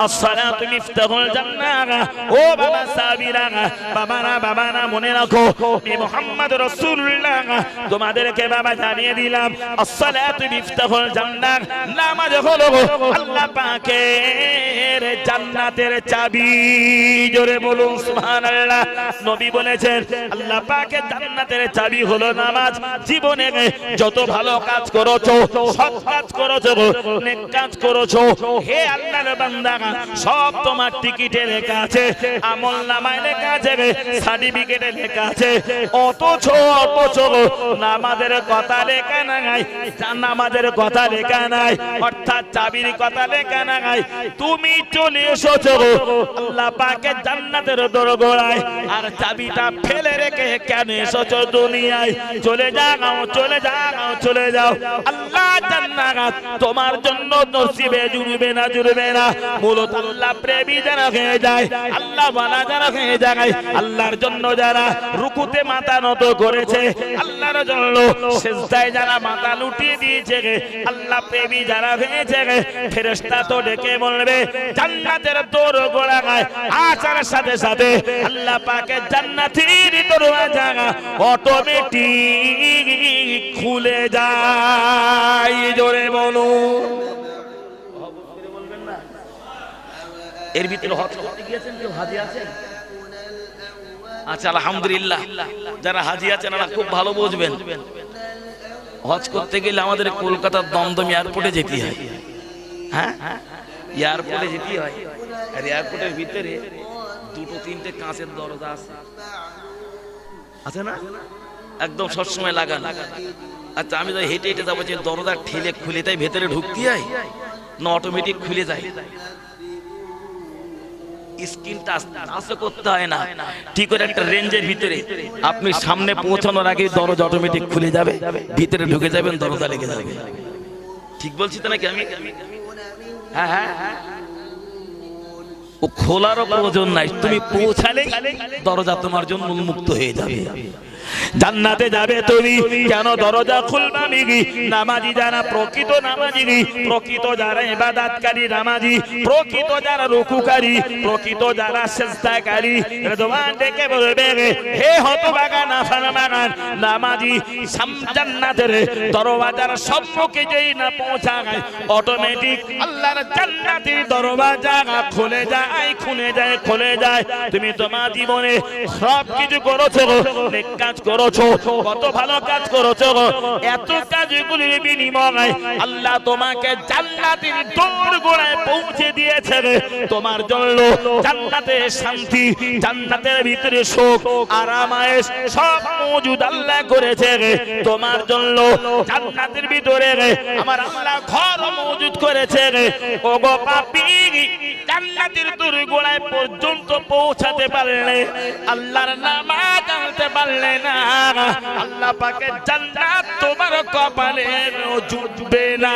আসসালাতু মিফতাহুল জান্নাহ। ও বাবা সাহাবীরা, বাবারা মনে রাখো, আমি মুহাম্মদ রাসূলুল্লাহ তোমাদেরকে বাবা জানিয়ে দিলাম, আসসালাতু মিফতাহুল জান্নাহ, নামাজ হলো আল্লাহ পাকের জান্নাতের চাবি। জোরে বলুন সুবহানাল্লাহ। নবী বলেছেন আল্লাহ পাকের জান্নাতের চাবি হলো নামাজ। জীবনে যত ভালো কাজ করেছো, সৎ কাজ করেছো, নেক কাজ করেছো, হে আল্লাহর বান্দা, সব তোমার টিকিটে লেখা আছে, আমলনামায় লেখা আছে, সার্টিফিকেটে লেখা আছে। অথচ নামাজের কথা লেখা নাই, নামাজের কথা লেখা নাই, অর্থাৎ চাবির কথা লেখা নাই। তুমি চলে এসেছো আল্লাহ পাকের জান্নাতের দরগোড়ায়, আর চাবিটা ফেলে রেখে কেন এসেছো দুনিয়ায়? চলে যাও, চলে যাও, চলে যাও। আল্লাহ জান্নাত তোমার জন্য নসিবে জুড়বে না, জুড়বে না। মূলত আল্লাহ প্রেমী যারা হয়ে যায়, আল্লাহ ওয়ালা যারা হয়ে যায়, আল্লাহর জন্য যারা রুকুতে মাথা নত করেছে, আল্লাহর জন্য সিজদায় যারা মাথা লুটিয়ে দিয়েছে, আল্লাহ প্রেমী যারা হয়েছে, ফেরেশতা তো ডেকে বলবে জান্নাতের দরগোড়ায় আসার সাথে সাথে আল্লাহ পাকের জান্নাতের দরওয়াজা অটোমেটিক খুলে যায়। জোরে বলুন। এর ভিতরে হজ করতে গিয়েছেন কেউ? হাজি আছেন? আচ্ছা, আলহামদুলিল্লাহ। যারা হাজি আছেন ওরা খুব ভালো বুঝবেন, হজ করতে গেলে আমাদের কলকাতার দমদম এয়ারপোর্টে যেতে হয়। হ্যাঁ, এয়ারপোর্টে যেতে হয়। আর এয়ারপোর্টের ভিতরে দুটো তিনটে কাঁচের দরজা আছে, আছে না? একদম সবসময় লাগান। আচ্ছা, আমি তো হেঁটে হেঁটে যাবো, যে দরজা ঠেলে খুলে তাই ভেতরে ঢুকতে হয় না অটোমেটিক খুলে যায়? স্ক্রিনটা আস্তে করতে হয় না, ঠিক করে একটা রেঞ্জের ভিতরে আপনি সামনে পৌঁছানোর আগে দরজা অটোমেটিক খুলে যাবে, ভিতরে ঢুকে যাবেন, দরজা লেগে যাবে। ঠিক বলছি তো নাকি আমি? হ্যাঁ হ্যাঁ, ও খোলারও প্রয়োজন নাই, তুমি পৌঁছালে দরজা তোমার জন্য উন্মুক্ত হয়ে যাবে। জান্নাতে যাবে তুমি কেন দরজা খুলবা মিগি নামাজি যারা প্রকৃত নামাজি প্রকৃত যারা ইবাদতকারী নামাজি প্রকৃত যারা রুকুকারী প্রকৃত যারা সিজদাকারী রিদওয়ান ডেকে বলবে হে হতভাগা নাফরমান নামাজি জান্নাতের দরওয়াজার সম্মুখে যেই না পৌঁছায় অটোমেটিক আল্লাহর জান্নাতের দরওয়াজা খুলে যায় খুলে যায় তুমি তোমার জীবনে সব কিছু করেছো নেক কাজ করেছো কত ভালো কাজ করেছো এত কাজগুলির বিনিময়ে আল্লাহ তোমাকে জান্নাতের দোরগোড়ায় পৌঁছে দিয়েছে তোমার জন্য জান্নাতের শান্তি জান্নাতের ভিতরে সুখ আরাম আয়েশ সব মজুদ আল্লাহ করেছে তোমার জন্য জান্নাতের ভিতরে আমার আল্লাহ ঘর মজুদ করেছে ওগো পাপী জান্নাতের দোরগোড়ায় পর্যন্ত পৌঁছাতে পারলে আল্লাহর নামাজ আনতে পারলে না আল্লাহ পাকের জান্নাত তোমার কপালে জুটবে না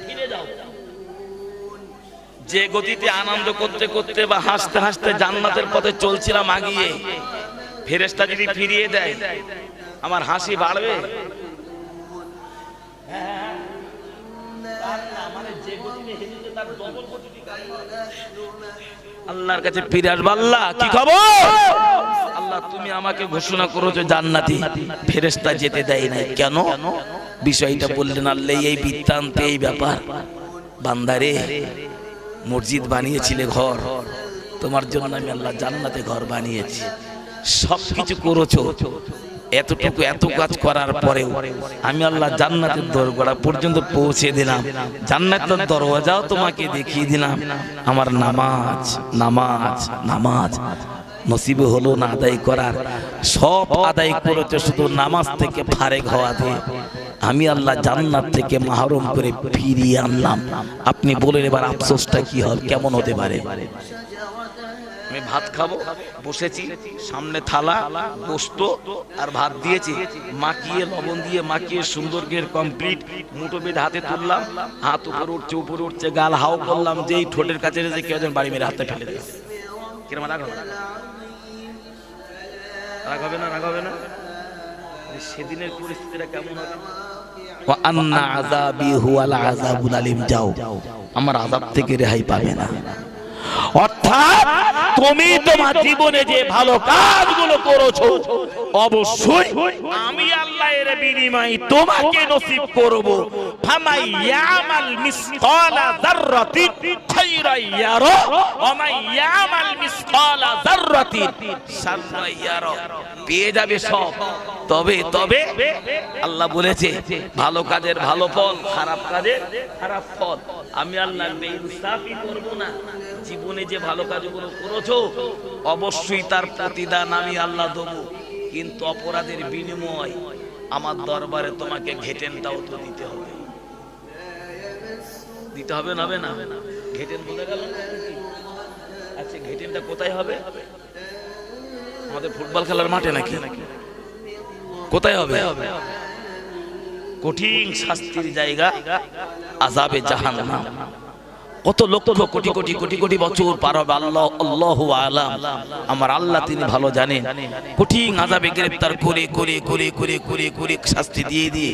ফিরে যাও যে গতিতে আনন্দ করতে করতে বা হাসতে হাসতে জান্নাতের পথে চলছিলাম আগিয়ে ফেরেশতা যদি ফিরিয়ে দেয় আমার হাসি বাড়বে আল্লাহর কাছে ফিরে আসবো আল্লাহ কি খবর আল্লাহ তুমি আমাকে ঘোষণা করেছো জান্নাতি ফেরেশতা যেতে দেয় না কেন বিষয়টা বললেন আল্লাহ এই বৃত্তান্তে এই ব্যাপার বান্দারে মসজিদ বানিয়েছিলে ঘর তোমার জন্য আমি আল্লাহ জান্নাতে ঘর বানিয়েছি সবকিছু করেছো এতটুকু এত কাজ করার পরেও আমি আল্লাহ জান্নাতের দরগোড়া পর্যন্ত পৌঁছে দিলাম জান্নাতের দরওয়াজাও তোমাকে দেখিয়ে দিলাম আমার নামাজ নামাজ নামাজ নসিবে হলো না আদায় করার সব আদায় করেছে শুধু নামাজ থেকে ফারেক হওয়াতে আমি আল্লাহ জান্নাত থেকে মাহরুম করে ফিরিয়ে আনলাম আপনি বলেন এবার আফসোসটা কি হবে কেমন হতে পারে আমি ভাত খাবো বসেছি সামনে থালা গোশত আর ভাত দিয়েছি মাখিয়ে লবণ দিয়ে মাখিয়ে সুন্দর করে কমপ্লিট মুঠো বেঁধে হাতে তুললাম হাত উপরে উঠছে গাল হাও করলাম যেই ঠোঁটের কাছে যে কেউ যেন বাড়ি মেরে হাতে ফেলে দেয় কিরম রাগ হবে না রাগ হবে না সেদিনের পরিস্থিতিটা কেমন হবে ওয়া আন্না আযাবি হুয়াল আযাবুল আলিম যাও আমার আযাব থেকে রেহাই পাবে না অর্থাৎ তুমি তোমার জীবনে যে ভালো কাজগুলো করেছো অবশ্যই আমি আল্লাহ এর বিনিময়ে তোমাকে নসিব করব ফামাই ইয়ামাল মিসকালা যাররাতিন খায়রান ইয়ারা ওয়া মান ইয়ামাল মিসকালা যাররাতিন শাররান ইয়ারা পেয়ে যাবে সব তবে তবে আল্লাহ বলেছে ভালো কাজের ভালো ফল খারাপ কাজের খারাপ ফল আমি আল্লাহ বেইনসাফি করব না জীবনে যে ভালো কাজগুলো করেছো অবশ্যই তার প্রতিদান আমি আল্লাহ দেব কিন্তু অপরাধের বিনিময় আমার দরবারে তোমাকে ঘেটেনটাও তো দিতে হবে না ঘেটেন বলে গেল আচ্ছা ঘেটেনটা কোথায় হবে আমাদের ফুটবল খেলার মাঠে নাকি কোথায় হবে কঠিন শাস্তির জায়গা আযাবে জাহান্নাম কত লক্ষ কোটি কোটি কোটি কোটি বছর পার হবে আল্লাহু আলাম আমার আল্লাহ তিনি ভালো জানেন কঠিন আযাবে গ্রেফতার করে করে করে করে করে করে শাস্তি দিয়ে দিয়ে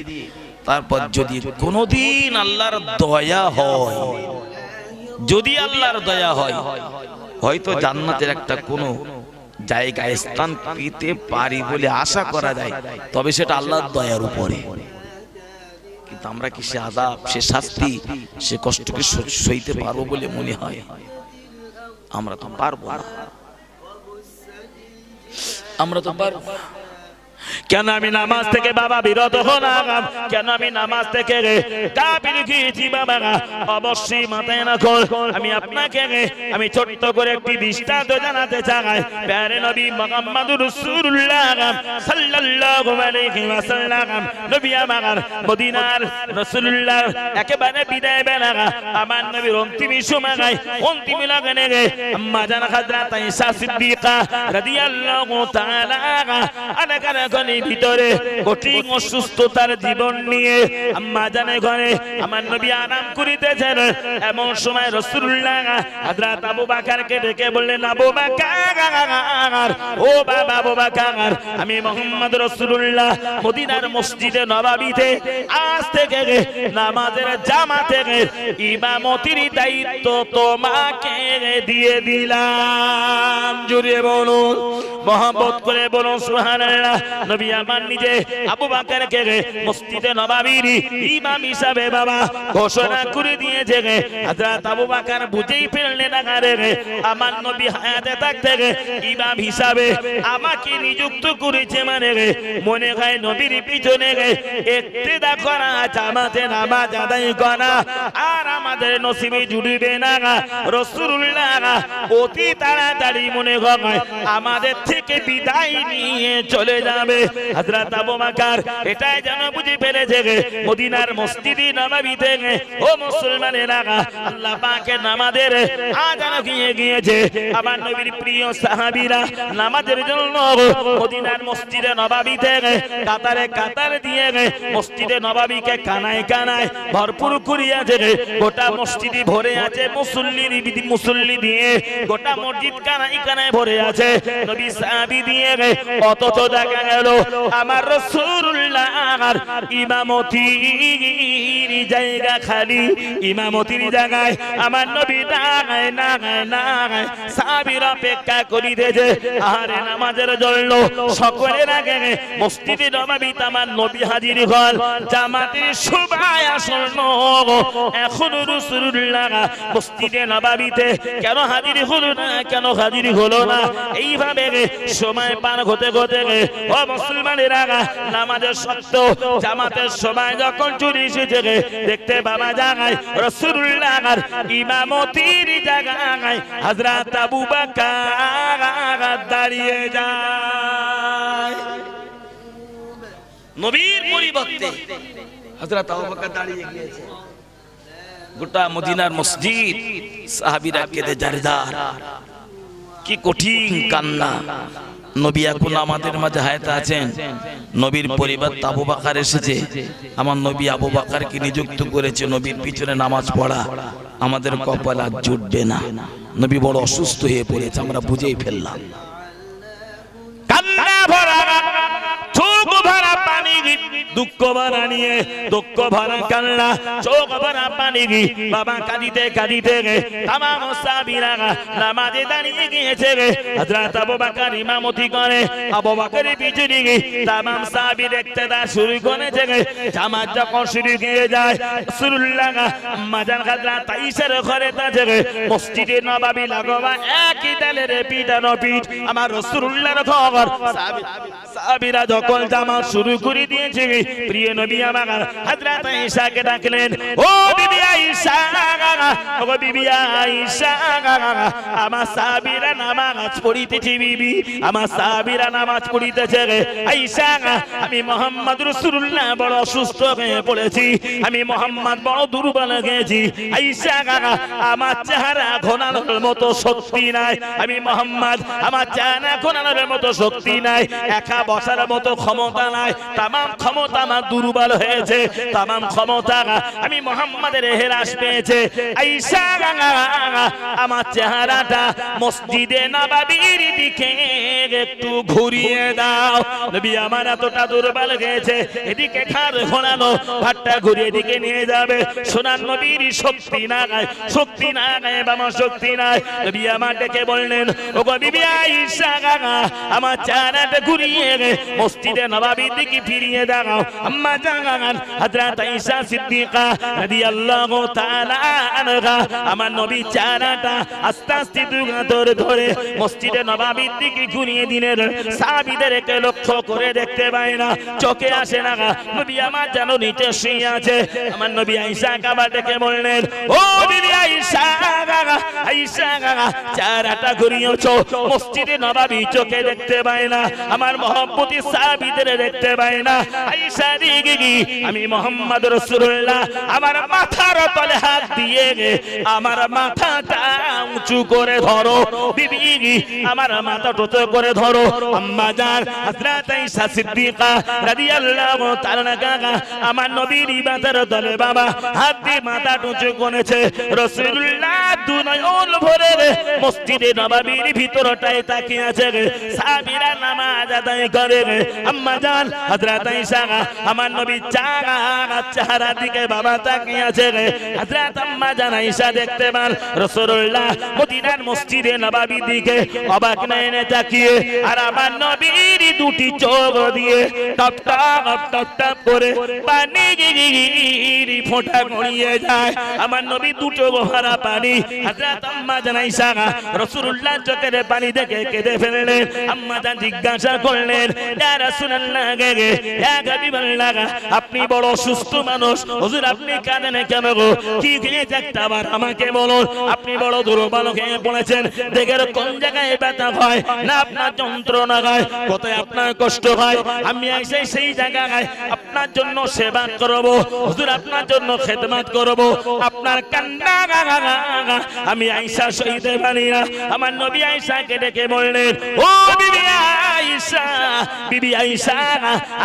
তারপর যদি কোনোদিন আল্লাহর দয়া হয় যদি আল্লাহর দয়া হয় হয়তো জান্নাতের একটা কোনো জায়গায় স্থান পেতে পারি বলে আশা করা যায় তবে সেটা আল্লাহর দয়ার উপরে কিন্তু আমরা কি সে আযাব সে শাস্তি সে কষ্টকে সইতে পারবো বলে মনে হয় আমরা তো পারবো না কেন আমি নামাজ থেকে বাবা বিরত হলাম কেন আমি নামাজ থেকে কাফির গিয়েছি বাবা অবশ্যই মাথায় রাখো আমি আপনাকে আমি ছোট্ট করে একটি দৃষ্টান্ত জানাতে চাই প্যারে নবী মুহাম্মদুর রাসূলুল্লাহ সাল্লাল্লাহু আলাইহি ওয়াসাল্লাম নবী আমার মদিনার রাসূলুল্লাহ একেবারে বিদায় বেলা আমার নবীর অন্তিম সময় অন্তিম লগনে আম্মা জান হযরত আয়েশা সিদ্দিকা রাদিয়াল্লাহু তাআলা আনহা গনি ভিতরে কঠিন অসুস্থতার জীবন নিয়ে আম্মা জানে ঘরে আমার নবী আরাম করিতেছেন। এমন সময় রাসূলুল্লাহ হযরত আবু বকরকে ডেকে বললেন, আবু বকর, ও বাবা আবু বকর, আমি মুহাম্মদ রাসূলুল্লাহ মদিনার মসজিদে নববীতে আজ থেকে নামাজের জামাতের ইমামতির দায়িত্ব তোমাকে দিয়ে দিলাম। জোরে বলুন, মহব্বত করে বলুন সুবহানাল্লাহ। নবী আমার নিজে আবু বকরকে মসজিদে নববীর ইমাম হিসাবে বাবা ঘোষণা করে দিয়েছে। হযরত আবু বকর বুঝেই ফেললেন আমার নবী হায়াতে থাকতে ইমাম হিসাবে আমাকে নিযুক্ত করেছে, মানে মনে হয় নবীর পিছনে ইক্তেদা করা, জামাতে নামাজ আদায় করা আর আমাদের নসিবে জুড়বে না। রাসূলুল্লাহ অতি তাড়াতাড়ি মনে হয় আমাদের থেকে বিদায় নিয়ে চলে যাবে। হযরত আবু বকর এটাই যেন বুঝে ফেলেছে মদিনার মসজিদে নববীতে ও মুসলমানেরা আল্লাহ পাকের নামাজের আযান হয়ে গিয়েছে। আমার নবীর প্রিয় সাহাবীরা নামাজের জন্য মদিনার মসজিদে নববীতে কাতারে কাতার দিয়ে মসজিদে নববীকে কানায় কানায় ভরপুর করিয়াছে। গোটা মসজিদ ভরে আছে মুসল্লি দিয়ে, গোটা মসজিদ কানায় কানায় ভরে আছে নবী সাহাবী দিয়ে। অথচ দেখা গেল আমার রাসূলুল্লাহ ইমামতির জায়গা খালি, ইমামতির জায়গায় আমার নবী নাগায় নাগায় নাগায় সাহাবীরা অপেক্ষা করিতেছে। আরে নামাজের জন্য সকলের আগে মসজিদে নববীতে আমার নবী হাজির হল, জামাতের সবাই আসন্ন। এখন রাসূলুল্লাহ মসজিদে নববীতে কেন হাজির হলো না, কেন হাজির হলো না? এইভাবে সময় পার হতে হতে ও মুসলমানেরা নামাজের শর্ত জামাতের সময় যখন চলে এসেছে দেখতে বাবা জায়গায় রাসূলুল্লাহ ইমামতির জায়গায় হযরত আবু বকর দাঁড়িয়ে যায়। নবীর পরিবর্তে হযরত আবু বকর দাঁড়িয়ে গিয়েছে। গোটা মদিনার মসজিদ সাহাবীরা কেঁদে জারদার। কি কঠিন কান্না। নবী এখন আমাদের মাঝে হায়াতে আছেন, নবীর পরিবার আবু বকর এসেছে, আমার নবী আবু বকরকে নিযুক্ত করেছে নবীর পিছনে নামাজ পড়া। আমাদের কপাল আর জুটবে না, নবী বড় অসুস্থ হয়ে পড়েছে, আমরা বুঝেই ফেললাম। কান্না ভরা চোখ ভরা পানি, দুঃখ ভরা নিয়ে দুঃখ ভরা কান্না, চোখ ভরা পানি বাবা কাঁদিতে কাঁদিতে তামাম সাহাবীরা নামাজে দাঁড়িয়ে গিয়েছে। হযরত আবু বকর ইমামতি করে, আবু বকরের পিছনে তামাম সাহাবী ইক্তেদা শুরু করেছে। জামাত যখন শুরু হয়ে যায় রাসূলুল্লাহ মাজান হযরত আয়েশার ঘরে আছে মসজিদে নববী লাগোয়া একই ডালের পিটানো পিঠ আমার রাসূলুল্লাহর ঘর। সাহাবীরা যখন জামাত শুরু করে দিয়েছে প্রিয় নবী আমার হযরত আয়েশাকে ডাকলেন, ও বিবি আয়েশা, ও বিবি আয়েশা, আমার সাহাবীরা নামাজ পড়িতেছে বিবি, আমার সাহাবীরা নামাজ পড়িতেছে। আয়েশা, আমি মুহাম্মদ রাসূলুল্লাহ বড় অসুস্থ হয়ে পড়েছি, আমি মুহাম্মদ বড় দুর্বল হয়ে গেছি। আয়েশা, আমার চেহারা ঘোরানোর মতো শক্তি নাই, আমি মুহাম্মদ আমার চেহারা ঘোরানোর মতো শক্তি নাই, একা বসার মতো ক্ষমতা নাই, তামাম ক্ষমতা আমার দুর্বল হয়েছে, তামাম ক্ষমতা আমি মুহাম্মাদের হেরাস পেয়েছে। আয়েশা, আমার চেহারাটা মসজিদে নববীর দিকে একটু ঘুরিয়ে দাও। নবী আমার এতটা দুর্বল হয়েছে, এদিকে ঘাড় ঘোরানো, ঘাড়টা ঘুরিয়ে দিকে নিয়ে যাবে। সোনার নবীর শক্তি নাই, শক্তি নাই, বাবা শক্তি নাই। নবী আমার ডেকে বললেন, ওগো বিবি আয়েশা, আমার চেহারাটা ঘুরিয়ে মসজিদে নববীর দিকে ফিরিয়ে দাও। আম্মা জান হযরত আয়েশা সিদ্দিকা রাদিয়াল্লাহু তাআলা আনহা আমার নবী চেহারাটা আস্তে আস্তে ধরে ধরে মসজিদে নববীর দিকে ঘুরিয়ে দিলেন। সাহাবীদেরকে লক্ষ্য করে দেখতে পায় না, চোখে আসে না, নবী আমার যেন নিচে শুয়ে আছে। আমার নবী আয়েশা আবার ডেকে বললেন, ও বিবি আয়েশা, আয়েশা, চেহারাটা ঘুরিয়েছো মসজিদে নববী, চোখে দেখতে পায় না, আমার মহব্বতী সাহাবীদের দেখতে পায় না। আয়েশা দিগি, আমি মুহাম্মদ রাসূলুল্লাহ আমার মাথার তলে হাত দিয়ে আমার মাথাটা উঁচু করে ধরো বিবি, আমার মাথা উঁচু করে ধরো। আম্মা জান হযরত আয়েশা সিদ্দিকা রাদিয়াল্লাহু তাআলা আনহা আমার নবীর মাথার তলে বাবা হাত দিয়ে মাথা উঁচু করেছে। রাসূলুল্লাহ দুনয়ন ভরে মসজিদে নববীর ভিতরটায় তাকিয়ে আছে, সাহাবীরা নামাজ আদায় করে। আম্মা জান হযরত আয়েশা আমার নবী চেহারা দিকে বাবা তাকিয়ে আছে। হযরত আম্মা জান আয়েশা দেখতে পান রাসূলুল্লাহ মদিনার মসজিদে নববীর দিকে অবাক নয়নে তাকিয়ে, আর আমার নবীর দুটি চোখ দিয়ে টপ টপ টপ টপ করে পানি ফোঁটা গড়িয়ে যায়। আমার নবী দুটো ভরা পানি। হযরত আম্মা জান আয়েশা রাসূলুল্লাহ চোখের পানি দেখে কেঁদে ফেললেন। আম্মা জান জিজ্ঞাসা করলেন, ইয়া রাসূলুল্লাহ ইয়া হাবিবাল্লাহ, আপনি বড় সুস্থ মানুষ, হুজুর আপনি কাঁদেন কেন গো? কি হয়েছে একটাবার আমাকে বলুন। আপনি বড় দুর্বল হয়ে পড়েছেন, দেখের কোন জায়গায় ব্যথা হয় না আপনার যন্ত্রণা হয়, কোথায় আপনার কষ্ট হয়, আমি এসে সেই জায়গায় আপনার জন্য সেবা করব, হুজুর আপনার জন্য খেদমত করব। আপনার কান্না আমি আয়েশা সইতে পারি না। আমার নবী আয়েশাকে ডেকে বললেন, ও বিবি আয়েশা, বিবি আয়েশা,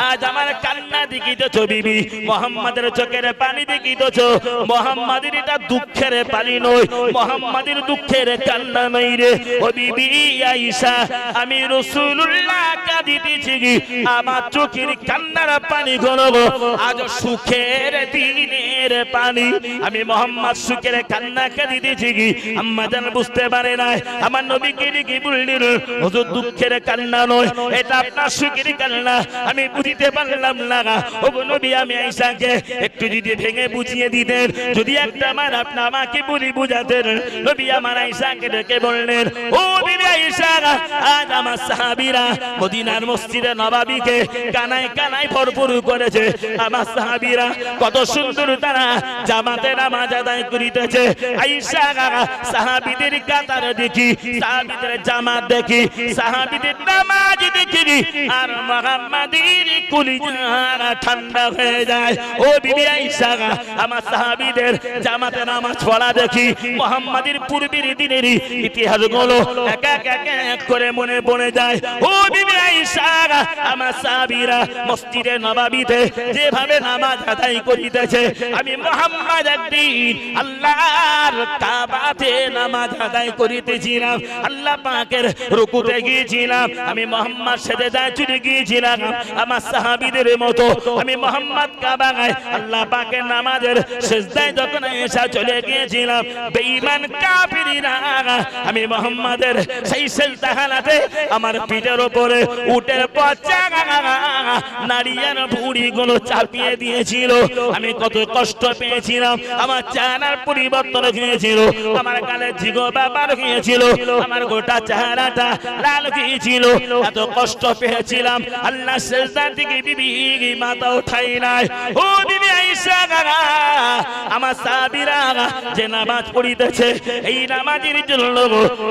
আজ আমার কান্না দেখিতেছো বিবি, মুহাম্মাদের চোখের পানি দেখিতেছো। মুহাম্মাদের এটা দুঃখের পানি নয়, মুহাম্মাদের দুঃখের কান্না নয় রে। ও বিবি আয়েশা, আমি রাসূলুল্লাহ কাঁদিতেছি, আমার চোখের কান্নার পানি গুলো আজ সুখের দিনের পানি। আমি মুহাম্মদ সুখের কান্না কাঁদিতেছি। আম্মা জান বুঝতে পারে না। আমার নবীকে ডেকে বললেন, হুজুর দুঃখের কান্না নয়, এটা আপনার সুখের কান্না। আমি বুঝতে পারলাম না। ও নবী, আমি আয়েশাকে একটু যদি ভেঙে বুঝিয়ে দিতেন, যদি একটা আমার আপনি আমাকে বলি বুঝাতেন। নবী আমার আয়েশাকে ডেকে বললেন, ও বিবি আয়েশা, আজ আমার সাহাবীরা মদিনার মসজিদে নববীকে কানায় কানায় ভরপুর করেছে। আমার সাহাবীরা কত সুন্দর তারা জামাতে নামাজ আদায় করিতেছে। আয়েশা, সাহাবীদের কাতার দেখি, সাহাবীদের জামাত দেখি, সাহাবীদের নামাজ দেখি, আর মুহাম্মাদের কলিজা ঠান্ডা হয়ে যায়। ও বিবি আয়েশা, আমার সাহাবীদের জামাতে নামাজ পড়া দেখি, মুহাম্মাদের পূর্বের দিনের ইতিহাসগুলো এক এক করে মনে পড়ে যায়। ও বিবি আয়েশা, আমার সাহাবীরা মসজিদে নববীতে যেভাবে নামাজ আদায় করিতেছে, আমি মুহাম্মদ একদিন আল্লাহর কাবাতে নামাজ আদায় করিতেছিলাম, আল্লাহ পাকের রুকুতে গিয়েছিলাম, আমি মুহাম্মদ সেজদায় চলে গিয়েছিলাম। আমার সাহাবীদের মতো আমি মুহাম্মদ কাবায় আল্লাহ পাকের নামাজের সেজদায় যখন এসে চলে গিয়েছিলাম, বেঈমান কাফিররা আমি মুহাম্মাদের সেই সেজদা হালাতে আমার পিঠের উপরে উটের পচা নাড়িয়ার ভুঁড়িগুলো চাপিয়ে দিয়েছিল। আমি কত কষ্ট পেয়েছিলাম, আমার চেহারার পরিবর্তন হয়েছিল, আমার গালে জিগোবা বার হয়েছিল, আমার গোটা চেহারাটা লাল হয়েছিল, এত কষ্ট পেয়েছিলাম। আল্লাহ সেজদা থেকে বিবি মাথা উঠাই নাই। ও বিবি আয়েশা, আমার সাহাবীরা যে নামাজ পড়িতেছে, এই নামাজের জন্য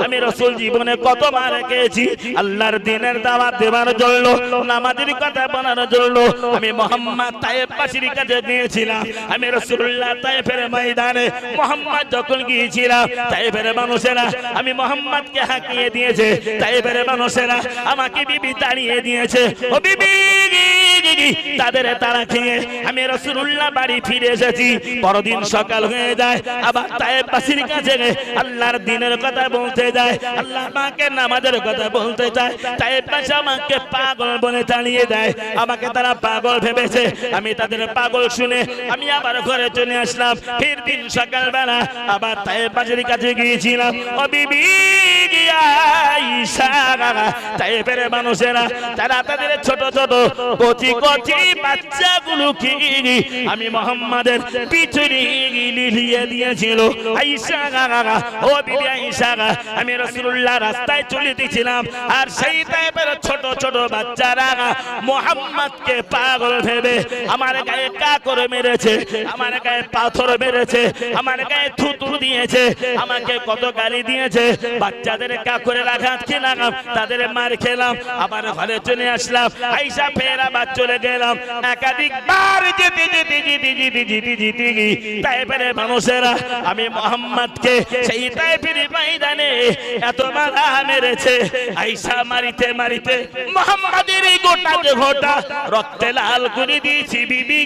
আমি রাসূল জীবনে কত মার খেয়েছি। আল্লাহর দ্বীনের দাওয়াত দেওয়ার জন্য, নামাজের কথা বলার জন্য আমি মুহাম্মদ তায়েফ বাসীর কাছে গিয়েছিলাম। আমি রাসূলুল্লাহ তায়েফের ময়দানে মুহাম্মদ যখন গিয়েছিলাম, তায়েফের মানুষেরা আমি মুহাম্মদকে হাঁকিয়ে দিয়েছে, তায়েফের মানুষেরা আমাকে বিবি তাড়িয়ে দিয়েছে। ও বিবি, তাদের তাড়া খেয়ে আমি রাসূলুল্লাহ বাড়ি ফিরে এসেছি। পরদিন সকাল হয়ে যায়, আবার তায়েফবাসীর কাছে আল্লাহর দ্বীনের কথা বলতে যায়, আল্লাহ পাকের নামাজের কথা বলতে যায়। তায়েফবাসী আমাকে পাগল বলে তাড়িয়ে দেয়, আমাকে তারা পাগল ভেবেছে। আমি তাদের পাগল শুনে আমি আবার ঘরে চলে আসলাম। ফির দিন সকালবেলা আবার তায়েফবাসীর কাছে গিয়েছিলাম। ও বিবি আয়েশা, তায়েফের মানুষেরা তারা তাদের ছোট ছোট কচি কচি বাচ্চাগুলোকে আমি মুহাম্মাদের পিছনে লিলিয়ে দিয়েছিল। আয়েশা, ও বিবি আয়েশা, আমি রাসূলুল্লাহ রাস্তায় চলিতেছিলাম, আর সেই তায়েফের ছোট ছোট বাচ্চারা মুহাম্মদকে পাগল ভেবে আমার গায়ে কাকর মেরেছে, আমার গায়ে পাথর মেরেছে, আমার গায়ে থুতু দিয়েছে, আমাকে কত গালি দিয়েছে। বাচ্চাদের কাকরের আঘাত খেলাম, তাদের মার খেলাম, আবার ঘরে চলে আসলাম। আয়েশা ফের আবার চলে গেলাম একাধিকবার যেতে যেতে যেতে যেতে যেতে যেতে তাইফের মানুষেরা আমি মুহাম্মদকে সেই তাইফের ময়দানে এত মারা মেরেছে আয়েশা মারিতে মারিতে মুহাম্মাদের এই গোটা দেহটা রক্তে লাল করে দিয়েছি বিবি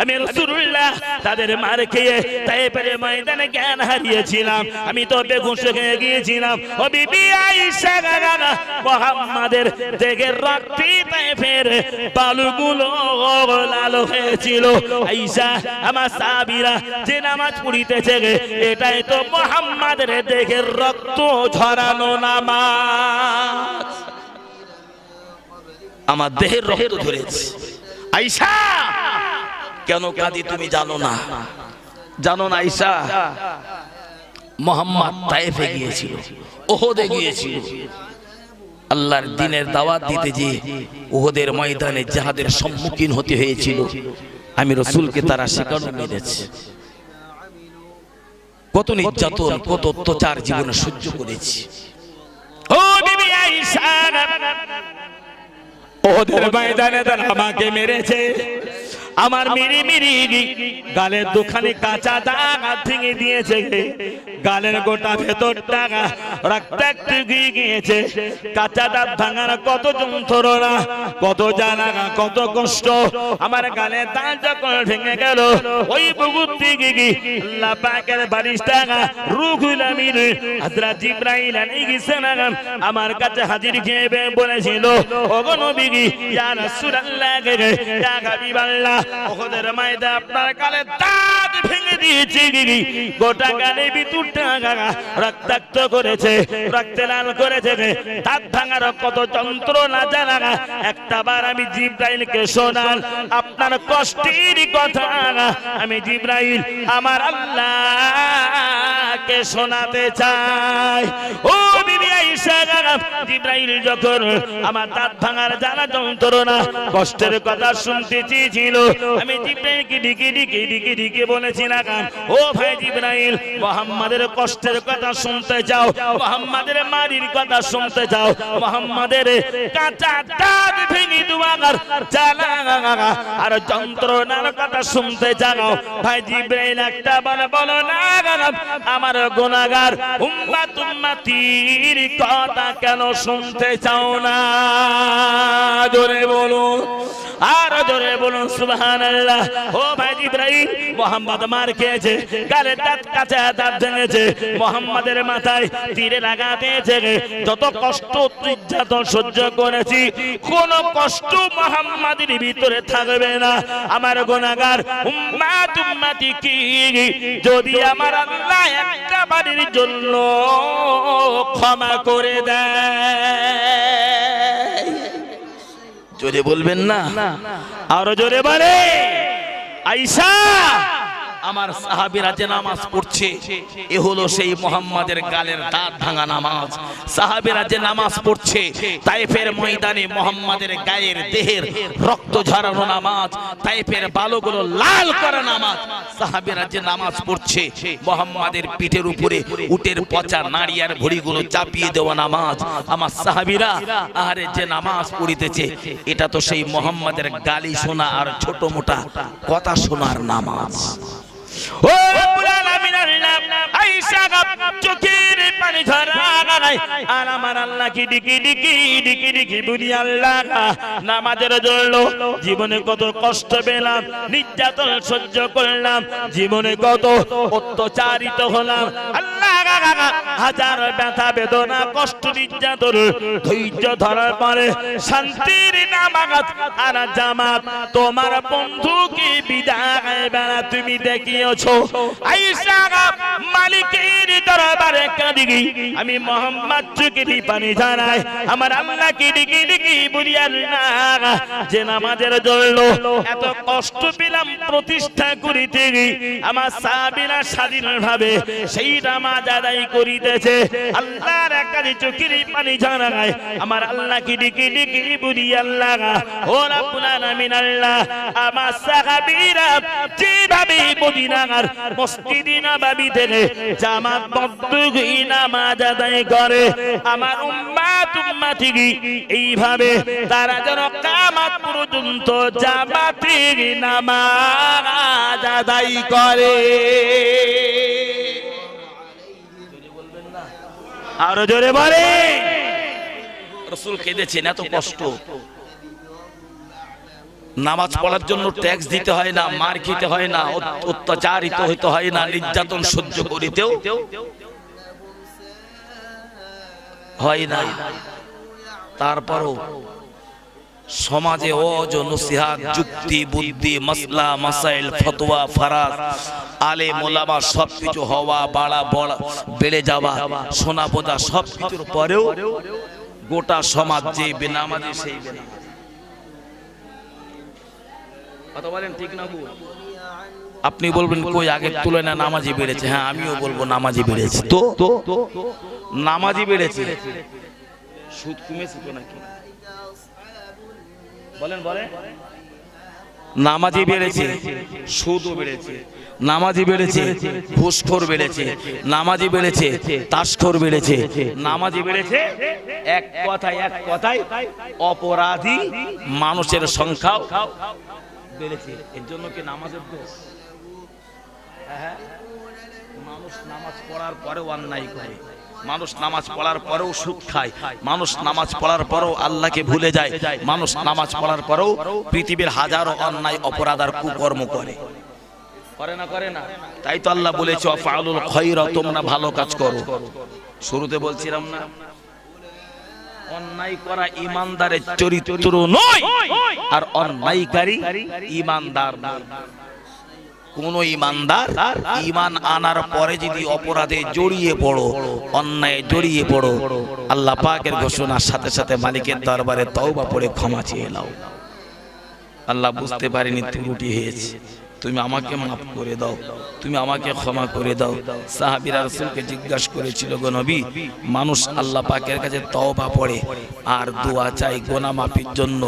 আমি রাসূলুল্লাহ তাদের মার খেয়ে তাইফের ময়দানে জ্ঞান হারিয়েছিলাম আমি তো বেহুশ হয়ে গিয়েছিলাম ও বিবি আয়েশা মুহাম্মাদের দেহের রক্তে তাইফের বালুগুলো লাল হয়েছিল আয়েশা আমার সাহাবীরা যে নামাজ পড়িতেছে এটাই তো মুহাম্মাদের দেহের রক্ত ঝরানো নামাজ আমার দেহের রক্ত ঝরেছে আয়েশা কেন কাঁদি তুমি জানো না আয়েশা মুহাম্মদ তায়েফে গিয়েছিল উহুদে গিয়েছিল আল্লাহর দ্বীনের দাওয়াত দিতে গিয়ে উহুদের ময়দানে যাদের সম্মুখীন হতে হয়েছিল আমি রাসূলকে তারা শেখানো মেরেছে কত নির্যাতন কত অত্যাচার জীবনে সহ্য করেছি ও বিবি আয়েশা উহুদের ময়দানে তারা আমাকে মেরেছে আমার মিরি মিরি গালের দুখানে কাঁচা দাগ ভেঙে দিয়েছে গালের গোটা ভেতরটা রক্তাক্ত হয়ে গিয়েছে কাঁচা দাগ ভাঙার কত যন্ত্রণা কত জ্বালা কত কষ্ট আমার গালের দাগ যখন ভেঙে গেল ওই বুকুর থেকে আল্লাহ পাকের বারিশটা রূহুল আমিন হযরত জিবরাইল আলাইহিস সালাম আমার কাছে হাজির হয়ে বলেছিল ওগো নবী ইয়া রাসূলুল্লাহ ইয়া হাবিবাল্লাহ উহুদের ময়দানে আপনার গালে দাঁত ভেঙে দিয়েছে গোটা গালে ভিতরটা রক্তাক্ত করেছে রক্তে লাল করেছে দাঁত ভাঙার কত যন্ত্রণা জানা একটাবার আমি জিবরাইলকে শোনাল আপনার কষ্টের কথা আমি জিবরাইল আমার আল্লাহকে শোনাতে চাই ও বিবি আয়েশা জিবরাইল যখন আমার দাঁত ভাঙার জানা যন্ত্রণা কষ্টের কথা শুনতে চেয়েছিল আমি জিবরাইলকে ডেকে বলেছিলাম ও ভাই জিবরাইল মুহাম্মাদের কষ্টের কথা শুনতে চাও মুহাম্মাদের মারির কথা শুনতে চাও মুহাম্মাদের কাঁচা দাঁত ভেঙে দুয়ার জ্বালা আর যন্ত্রণার কথা শুনতে চাও ভাই জিবরাইল একটা বলো না আমার গুনাহগার উম্মতির কথা কেন শুনতে চাও না জোরে বলুন আর জোরে বলুন সুবহানাল্লাহ ও ভাই জিবরাইল মুহাম্মদ মার খেয়েছে গালে দাঁত কাঁচা দাঁত ভেঙেছে মুহাম্মাদের মাথায় তীরের আঘাত দিয়েছে যত কষ্ট নির্যাতন সহ্য করেছি কোন কষ্ট মুহাম্মাদের ভিতরে থাকবে না আমার গুনাহগার উম্মতি কি যদি আমার আল্লাহ একটা বারের জন্য ক্ষমা করে দেয় জোরে বলবেন না আরো জোরে বলে আয়েশা আমার সাহাবীরা যে নামাজ পড়ছে এ হলো সেই মুহাম্মাদের গালের দাঁত ভাঙা নামাজ সাহাবীরা যে নামাজ পড়ছে তায়েফের ময়দানে মুহাম্মাদের গায়ের দেহের রক্ত ঝরানো নামাজ তায়েফের বালুগুলো লাল করা নামাজ সাহাবীরা যে নামাজ পড়ছে মুহাম্মাদের পিঠের উপরে উটের পচা নাড়ি আর ভুঁড়িগুলো চাপিয়ে দেওয়া নামাজ আমার সাহাবীরা আরে যে নামাজ পড়িতেছে এটা তো সেই মুহাম্মাদের গালি শোনা আর ছোট মোটা কথা শোনার নামাজ ও পুরান আমিনার নাম আয়েশা চোখের পানি ঝরা আর আমার আল্লাহকে ডিকি বলি আল্লাহ নামাজের জন্য জীবনে কত কষ্ট পেলাম নির্যাতন সহ্য করলাম জীবনে কত অত্যাচারিত হলাম আল্লাহ হাজার ব্যথা বেদনা কষ্ট নির্যাতন ধৈর্য ধরার পরে শান্তির নামাজ আর জামাত তোমার বন্ধুকে বিদায় বেলা তুমি দেখিয়েছো আয়েশা মালিকের দরবারে কাঁদি আমি মুহাম্মদ চোখের পানি ঝরাই আমার আল্লাহকে ডিকি বলি আল্লাহ যে নামাজের জন্য এত কষ্ট পেলাম প্রতিষ্ঠা করিতে আমার সাহাবীরা স্বাধীনভাবে সেই নামাজ আদায় করিতেছে আল্লাহর একারি চোখের পানি ঝরাই আমার আল্লাহকে ডিকি বলি আল্লাহ ও রাব্বুল আলামিন আল্লাহ আমার সাহাবীরা যেভাবে মদিনার মসজিদে নববী থেকে জামাতবদ্ধ হয়ে নামাজ আদায় করে। আমার উম্মতি এইভাবে তারা যেন কিয়ামত পর্যন্ত জামাতে নামাজ আদায় করে। আরো জোরে বলে। রাসূল কেঁদেছেন, এত কষ্ট। নামাজ পড়ার জন্য ট্যাক্স দিতে হয় না, মার খেতে হয় না, অত্যাচারিত হইতে হয় না, নির্যাতন সহ্য করিতেও হয় না। তারপরও সমাজে ওয়াজ নসিহত, যুক্তি বুদ্ধি, মাসলা মাসাইল, ফতোয়া ফারাজ, আলেম ওলামা সবকিছু হওয়া বাড়া বেড়ে যাওয়া, শোনা বোঝা সবকিছুর পরেও গোটা সমাজ যে বেনামাজি সেই বেনামাজি। কথা বলেন ঠিক না ভুল? আপনি বলবেন কই আগের তুলনায় নামাজি বেড়েছে। হ্যাঁ, আমিও বলবো নামাজি বেড়েছে। তো নামাজি বেড়েছে, সুদ কমেছে তো নাকি? বলেন বলেন। নামাজি বেড়েছে, সুদও বেড়েছে। নামাজি বেড়েছে, ঘুষখোর বেড়েছে। নামাজি বেড়েছে, তাসখোর বেড়েছে। নামাজি বেড়েছে, এক কথায় অপরাধী মানুষের সংখ্যাও বেড়েছে। এর জন্য কি নামাজের দোষ? হ্যাঁ, মানুষ নামাজ পড়ার পরেও অন্যায় করে, মানুষ নামাজ পড়ার পরেও সুদ খায়, মানুষ নামাজ পড়ার পরেও আল্লাহকে ভুলে যায়, মানুষ নামাজ পড়ার পরেও পৃথিবীর হাজারো অন্যায় অপরাধ আর কুকর্ম করে না করে না? তাই তো আল্লাহ বলেছে ফাআলুল খায়রা, তোমরা ভালো কাজ করো। শুরুতে বলছিলাম না, অন্যায় করা ইমানদারের চরিত্র নয়, আর অন্যায়কারী ইমানদার নয়। কোন ইমানদার ঈমান আনার পরে যদি অপরাধে জড়িয়ে পড়ো, অন্যায়ে জড়িয়ে পড়ো, আল্লাহ পাকের ঘোষণার সাথে সাথে মালিকের দরবারে তওবা পড়ে ক্ষমা চেয়ে নাও। আল্লাহ বুঝতে পারিনি ত্রুটি হয়েছে, তুমি আমাকে মাফ করে দাও, তুমি আমাকে ক্ষমা করে দাও। সাহাবীরা রাসূলকে জিজ্ঞাসা করেছিল, গো নবী, মানুষ আল্লাহ পাকের কাছে তওবা পড়ে আর দোয়া চাই গুনাহ মাফির জন্য,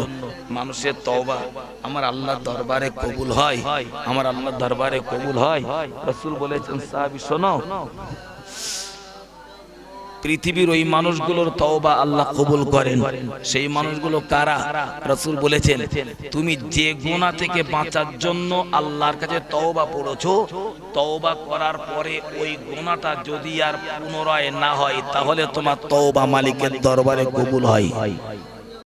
মানুষের তওবা আমার আল্লাহর দরবারে কবুল হয়? আমার আল্লাহর দরবারে কবুল হয়? রাসূল বলেছেন, সাহাবী শোনো, পৃথিবীর ওই মানুষগুলোর তওবা আল্লাহ কবুল করেন। সেই মানুষগুলো কারা? রাসূল বলেছেন, তুমি যে গুনাহ থেকে বাঁচার জন্য আল্লাহর কাছে তওবা পড়েছো, তওবা করার পরে ওই গুনাহটা যদি আর পুনরায় না হয়, তাহলে তোমার তওবা মালিকের দরবারে কবুল হয়।